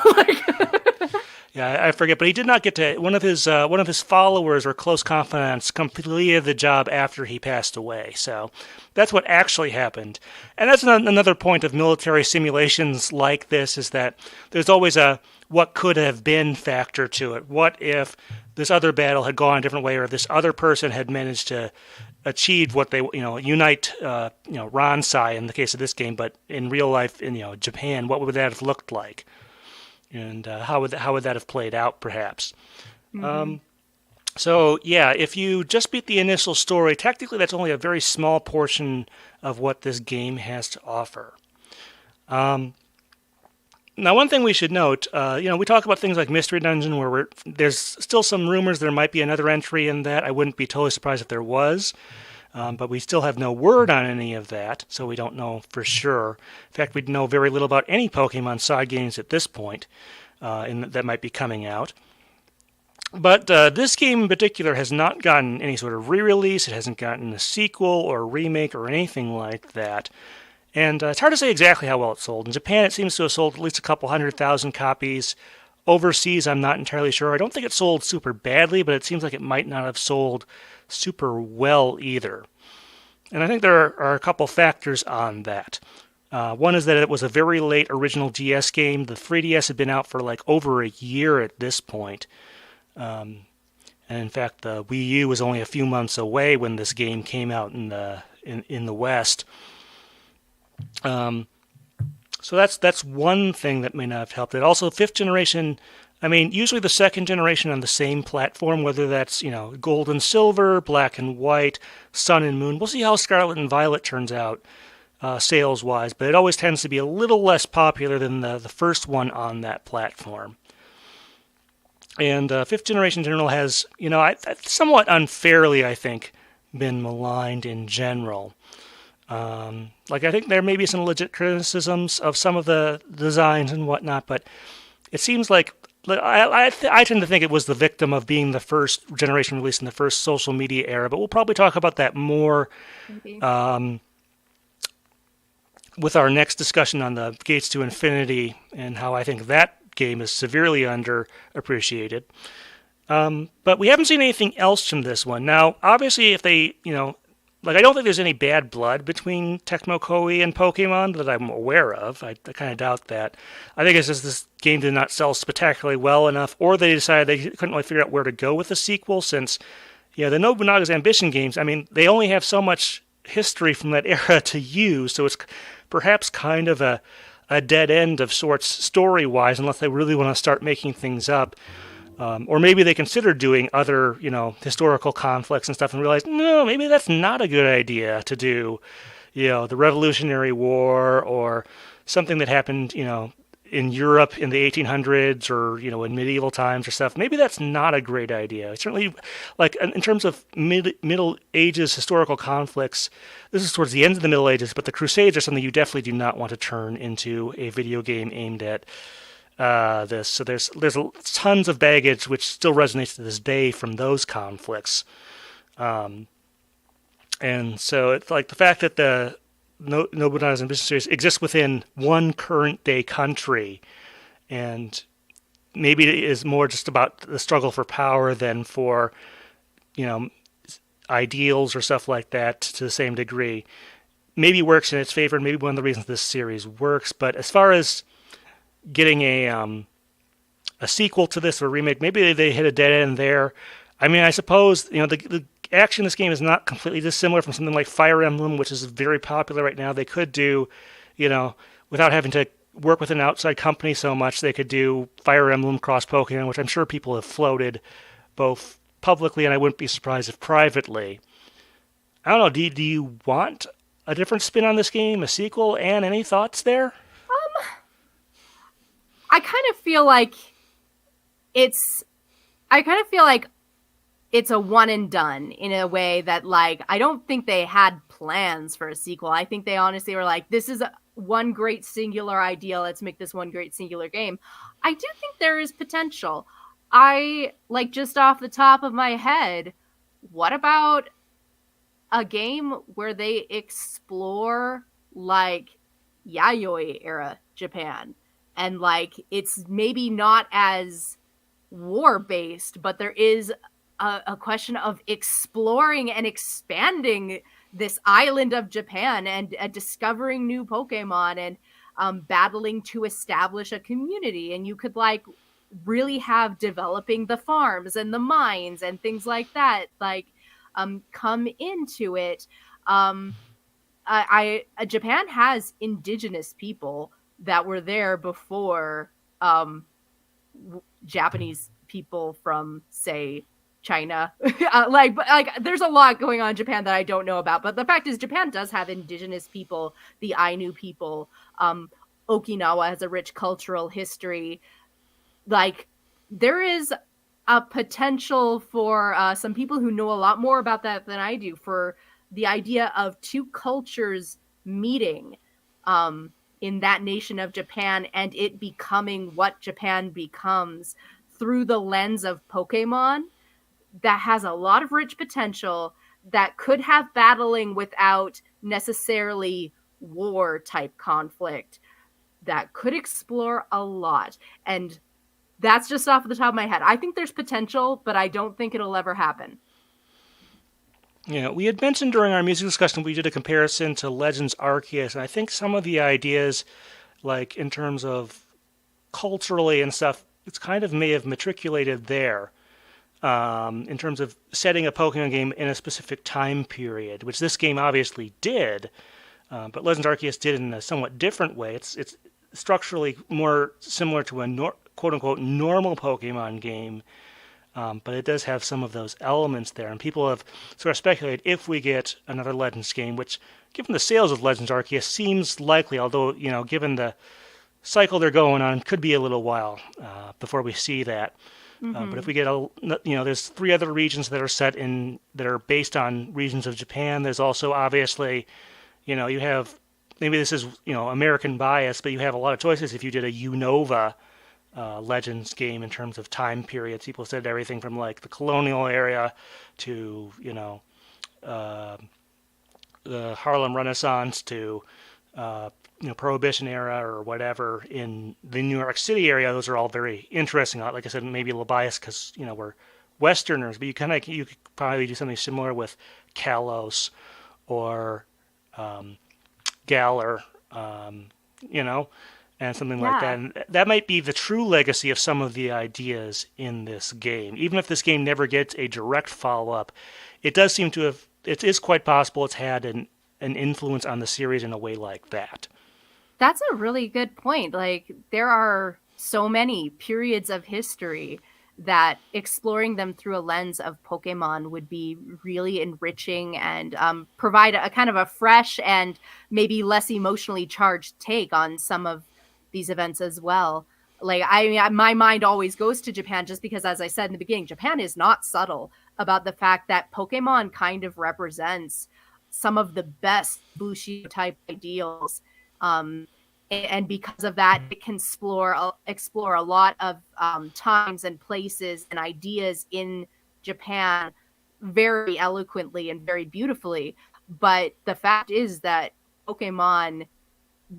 Yeah, I forget, but he did not get to. One of his followers or close confidants completed the job after he passed away. So that's what actually happened, and that's another point of military simulations like this, is that there's always a what could have been factor to it. What if this other battle had gone a different way, or if this other person had managed to achieve what they unite Ransai in the case of this game, but in real life in Japan, what would that have looked like? And how would that have played out, perhaps? Mm-hmm. So, yeah, if you just beat the initial story, technically that's only a very small portion of what this game has to offer. Now, one thing we should note, we talk about things like Mystery Dungeon, where there's still some rumors there might be another entry in that. I wouldn't be totally surprised if there was. But we still have no word on any of that, so we don't know for sure. In fact, we know very little about any Pokemon side games at this point that might be coming out. But this game in particular has not gotten any sort of re-release. It hasn't gotten a sequel or remake or anything like that. And it's hard to say exactly how well it sold. In Japan, it seems to have sold at least a couple 100,000 copies. Overseas, I'm not entirely sure. I don't think it sold super badly, but it seems like it might not have sold super well either. And I think there are a couple factors on that. One is that it was a very late original DS game. The 3DS had been out for like over a year at this point. And in fact, the Wii U was only a few months away when this game came out in the West. So that's one thing that may not have helped it. Also, fifth generation, usually the second generation on the same platform, whether that's, gold and silver, black and white, sun and moon. We'll see how Scarlet and Violet turns out sales-wise, but it always tends to be a little less popular than the first one on that platform. And fifth generation in general has, somewhat unfairly, I think, been maligned in general. I think there may be some legit criticisms of some of the designs and whatnot, but it seems like I tend to think it was the victim of being the first generation release in the first social media era, but we'll probably talk about that more with our next discussion on the Gates to Infinity and how I think that game is severely underappreciated. But we haven't seen anything else from this one. Now, obviously, if they, I don't think there's any bad blood between Tecmo Koei and Pokemon that I'm aware of. I kind of doubt that. I think it's just this game did not sell spectacularly well enough, or they decided they couldn't really figure out where to go with the sequel since, the Nobunaga's Ambition games, they only have so much history from that era to use, so it's perhaps kind of a dead end of sorts story-wise unless they really want to start making things up. Or maybe they considered doing other, historical conflicts and stuff and realized, no, maybe that's not a good idea to do, the Revolutionary War or something that happened, in Europe in the 1800s or, in medieval times or stuff. Maybe that's not a great idea. Certainly, in terms of Middle Ages historical conflicts, this is towards the end of the Middle Ages, but the Crusades are something you definitely do not want to turn into a video game aimed at this. So there's tons of baggage which still resonates to this day from those conflicts. And so it's like the fact that the Nobunaga's Ambition series exists within one current day country, and maybe it is more just about the struggle for power than for, ideals or stuff like that to the same degree. Maybe works in its favor, and maybe one of the reasons this series works. But as far as getting a sequel to this or remake, maybe they hit a dead end there. I suppose, the action in this game is not completely dissimilar from something like Fire Emblem, which is very popular right now. They could do, without having to work with an outside company so much, they could do Fire Emblem cross Pokemon, which I'm sure people have floated both publicly, and I wouldn't be surprised if privately. I don't know. Do you want a different spin on this game, a sequel, and any thoughts there? I kind of feel like it's. I kind of feel like it's a one and done in a way that, like, I don't think they had plans for a sequel. I think they honestly were like, this is one great singular idea. Let's make this one great singular game. I do think there is potential. I, like, just off the top of my head, what about a game where they explore, like, Yayoi era Japan? And, like, it's maybe not as war based, but there is a question of exploring and expanding this island of Japan and discovering new Pokemon and battling to establish a community. And you could, like, really have developing the farms and the mines and things like that, like, come into it. Japan has indigenous people that were there before Japanese people from, say, China. like there's a lot going on in Japan that I don't know about, but the fact is Japan does have indigenous people, the Ainu people. Okinawa has a rich cultural history. Like, there is a potential for some people who know a lot more about that than I do, for the idea of two cultures meeting in that nation of Japan and it becoming what Japan becomes through the lens of Pokemon. That has a lot of rich potential, that could have battling without necessarily war type conflict, that could explore a lot. And that's just off the top of my head. I think there's potential, but I don't think it'll ever happen. Yeah, we had mentioned during our music discussion we did a comparison to Legends Arceus, and I think some of the ideas, like in terms of culturally and stuff, it's kind of may have matriculated there. In terms of setting a Pokemon game in a specific time period, which this game obviously did, but Legends Arceus did in a somewhat different way. It's structurally more similar to a quote-unquote normal Pokemon game, but it does have some of those elements there. And people have sort of speculated if we get another Legends game, which, given the sales of Legends Arceus, seems likely, although, you know, given the cycle they're going on, could be a little while before we see that. But if we get there's 3 other regions that are based on regions of Japan. There's also obviously, you have, maybe this is, American bias, but you have a lot of choices if you did a Unova Legends game in terms of time periods. People said everything from, like, the colonial area to, the Harlem Renaissance to, Prohibition era or whatever in the New York City area. Those are all very interesting. Like I said, maybe a little biased because, we're Westerners, but you could probably do something similar with Kalos or Galar, and something like that. And that might be the true legacy of some of the ideas in this game. Even if this game never gets a direct follow-up, it does seem to have, it is quite possible it's had an influence on the series in a way like that. That's a really good point. Like, there are so many periods of history that exploring them through a lens of Pokemon would be really enriching and provide a kind of a fresh and maybe less emotionally charged take on some of these events as well. Like, my mind always goes to Japan just because, as I said in the beginning, Japan is not subtle about the fact that Pokemon kind of represents some of the best Bushido type ideals. And because of that, it can explore a lot of times and places and ideas in Japan very eloquently and very beautifully. But the fact is that Pokemon,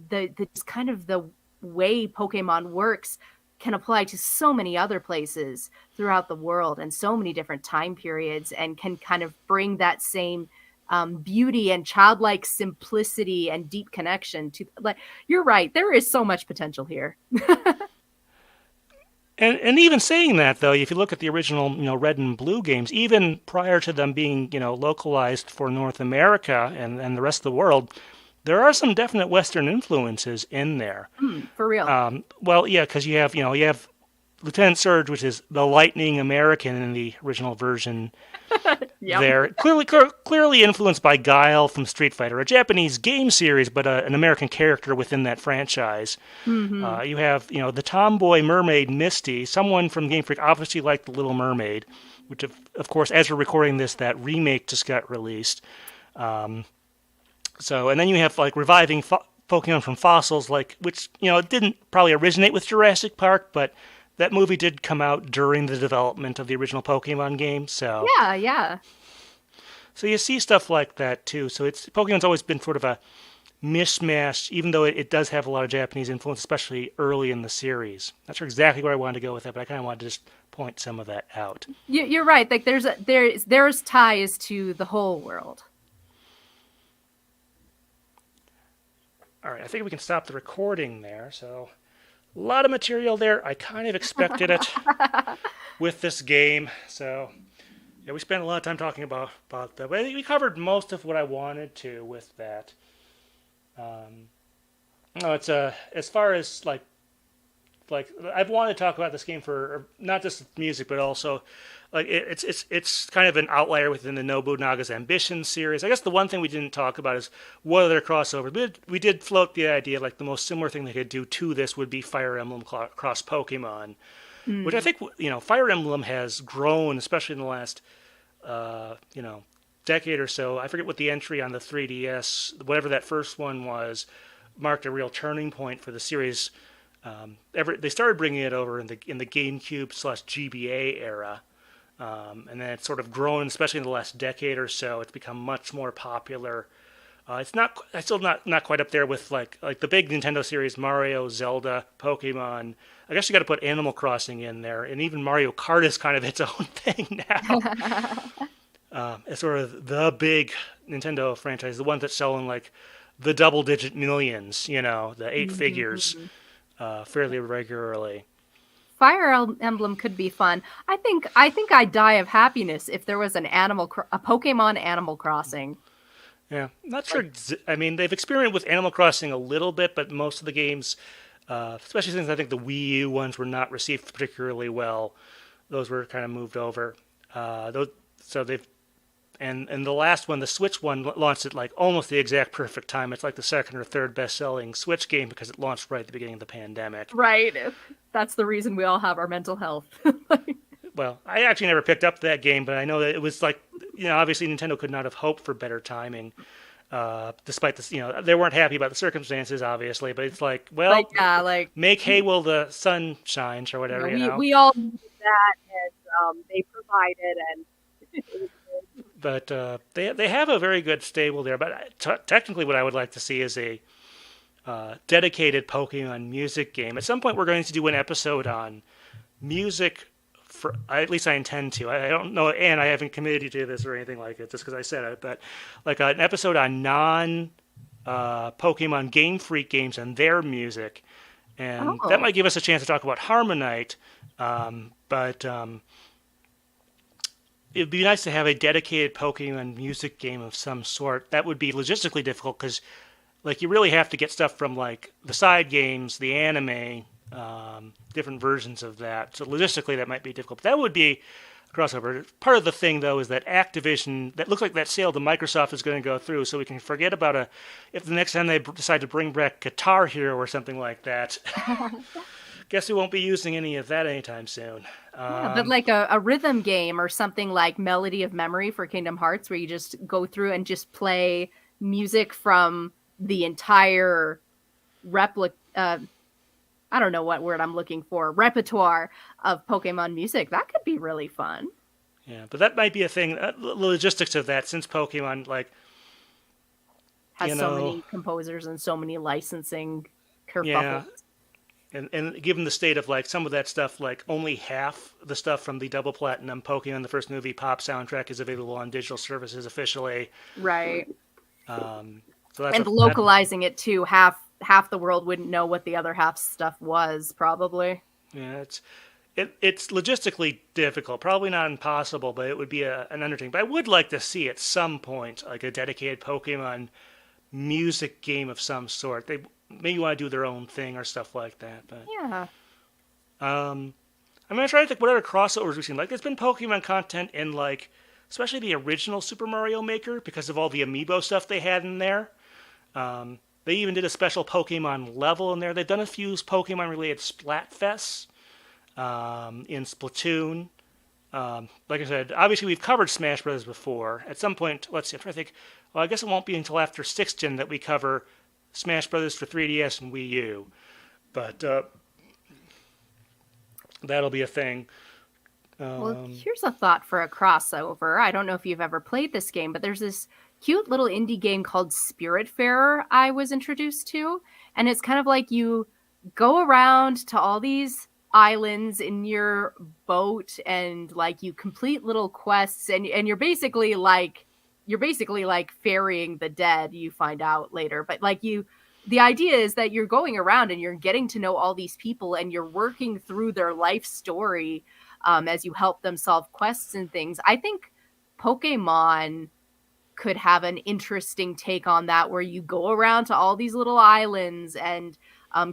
the kind of the way Pokemon works can apply to so many other places throughout the world and so many different time periods, and can kind of bring that same beauty and childlike simplicity and deep connection to, like, you're right, there is so much potential here. And even saying that, though, if you look at the original, Red and Blue games, even prior to them being, localized for North America and the rest of the world, there are some definite Western influences in there. For real. Well, yeah, because you have Lieutenant Surge, which is the Lightning American in the original version. Yep. There, clearly influenced by Guile from Street Fighter, a Japanese game series, but an American character within that franchise. Mm-hmm. You have, the tomboy mermaid Misty, someone from Game Freak obviously liked The Little Mermaid, which, of course, as we're recording this, that remake just got released. And then you have like reviving Pokemon from fossils, which didn't probably originate with Jurassic Park, but that movie did come out during the development of the original Pokemon game, so Yeah. so you see stuff like that too. So Pokemon's always been sort of a mishmash, even though it does have a lot of Japanese influence, especially early in the series. Not sure exactly where I wanted to go with that, but I kind of wanted to just point some of that out. You're right. Like there's ties to the whole world. All right, I think we can stop the recording there. So a lot of material there. I kind of expected it with this game. So yeah, we spent a lot of time talking about that. But I think we covered most of what I wanted to with that. No, it's as far as like I've wanted to talk about this game for not just music, but also like it's kind of an outlier within the Nobunaga's Ambition series. I guess the one thing we didn't talk about is what other crossovers. We did float the idea like the most similar thing they could do to this would be Fire Emblem cross Pokemon, which I think Fire Emblem has grown, especially in the last decade or so. I forget what the entry on the 3DS, whatever that first one was, marked a real turning point for the series. They started bringing it over in the GameCube / GBA era, and then it's sort of grown, especially in the last decade or so. It's become much more popular. It's still not quite up there with like the big Nintendo series, Mario, Zelda, Pokemon. I guess you got to put Animal Crossing in there, and even Mario Kart is kind of its own thing now. It's sort of the big Nintendo franchise, the one that's selling like the double-digit millions, the 8 figures. Fairly regularly. Fire Emblem could be fun. I think I'd die of happiness if there was a Pokemon Animal Crossing. Yeah, not sure. I mean, they've experimented with Animal Crossing a little bit, but most of the games, especially since I think the Wii U ones were not received particularly well, those were kind of moved over. And the last one, the Switch one, launched at like almost the exact perfect time. It's like the second or third best-selling Switch game because it launched right at the beginning of the pandemic. Right. That's the reason we all have our mental health. Well, I actually never picked up that game, but I know that it was like, obviously Nintendo could not have hoped for better timing, despite this, they weren't happy about the circumstances, obviously, but it's like, well, make hay while the sun shines or whatever, We all needed that, and they provided, and but they have a very good stable there. But technically, what I would like to see is a dedicated Pokemon music game. At some point, we're going to do an episode on music. At least I intend to. I don't know, and I haven't committed you to this or anything like it, just because I said it. But like an episode on non-Pokemon Game Freak games and their music, and that might give us a chance to talk about Harmonite. But it'd be nice to have a dedicated Pokemon music game of some sort. That would be logistically difficult because, like, you really have to get stuff from like the side games, the anime, different versions of that. So logistically, that might be difficult. But that would be a crossover. Part of the thing, though, is that Activision, that looks like that sale to Microsoft is going to go through. So we can forget about if the next time they decide to bring back Guitar Hero or something like that. Guess we won't be using any of that anytime soon. But like a rhythm game or something like Melody of Memory for Kingdom Hearts, where you just go through and just play music from the entire I don't know what word I'm looking for, repertoire of Pokemon music. That could be really fun. Yeah, but that might be a thing. The logistics of that, since Pokemon has so many composers and so many licensing kerfuffles. Yeah. And given the state of like some of that stuff, like only half the stuff from the Double Platinum Pokemon the First Movie Pop soundtrack is available on digital services officially. Right. So and localizing it too, half the world wouldn't know what the other half stuff was, probably. Yeah, it's logistically difficult. Probably not impossible, but it would be an undertaking. But I would like to see at some point like a dedicated Pokemon music game of some sort. They maybe want to do their own thing or stuff like that. But yeah. I'm gonna try to think whatever crossovers we've seen. Like, there's been Pokemon content in like, especially the original Super Mario Maker because of all the amiibo stuff they had in there. They even did a special Pokemon level in there. They've done a few Pokemon-related Splatfests in Splatoon. Like I said, obviously we've covered Smash Bros. Before. At some point, let's see, I'm trying to think. Well, I guess it won't be until after 6th Gen that we cover Smash Bros. For 3DS and Wii U. But that'll be a thing. Well, here's a thought for a crossover. I don't know if you've ever played this game, but there's this cute little indie game called Spiritfarer I was introduced to. And it's kind of like you go around to all these islands in your boat and like you complete little quests and you're basically like ferrying the dead, you find out later. But like the idea is that you're going around and you're getting to know all these people and you're working through their life story as you help them solve quests and things. I think Pokemon could have an interesting take on that, where you go around to all these little islands and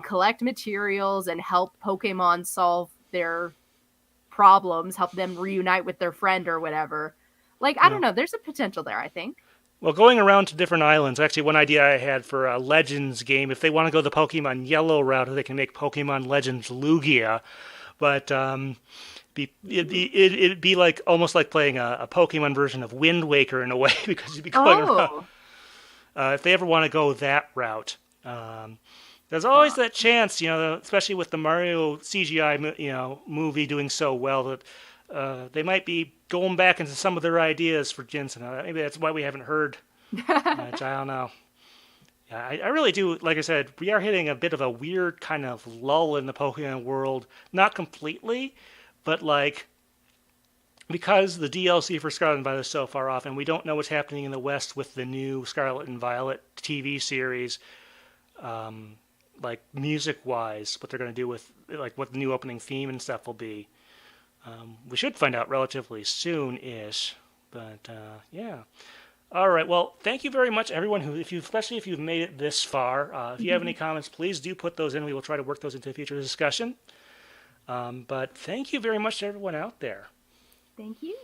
collect materials and help Pokemon solve their problems, help them reunite with their friend or whatever. Like, I don't know. There's a potential there, I think. Well, going around to different islands, actually, one idea I had for a Legends game, if they want to go the Pokemon Yellow route, they can make Pokemon Legends Lugia. But it'd be like almost like playing a Pokemon version of Wind Waker in a way, because you'd be going around. If they ever want to go that route, there's always that chance, especially with the Mario CGI, movie doing so well, that they might be going back into some of their ideas for Jensen. Maybe that's why we haven't heard much. I don't know. Yeah, I really do. Like I said, we are hitting a bit of a weird kind of lull in the Pokemon world. Not completely, but like, because the DLC for Scarlet and Violet is so far off, and we don't know what's happening in the West with the new Scarlet and Violet TV series, like music-wise, what they're going to do with, like, what the new opening theme and stuff will be. We should find out relatively soon-ish, but yeah. All right. Well, thank you very much, everyone especially if you've made it this far. If you have any comments, please do put those in. We will try to work those into a future discussion. But thank you very much to everyone out there. Thank you.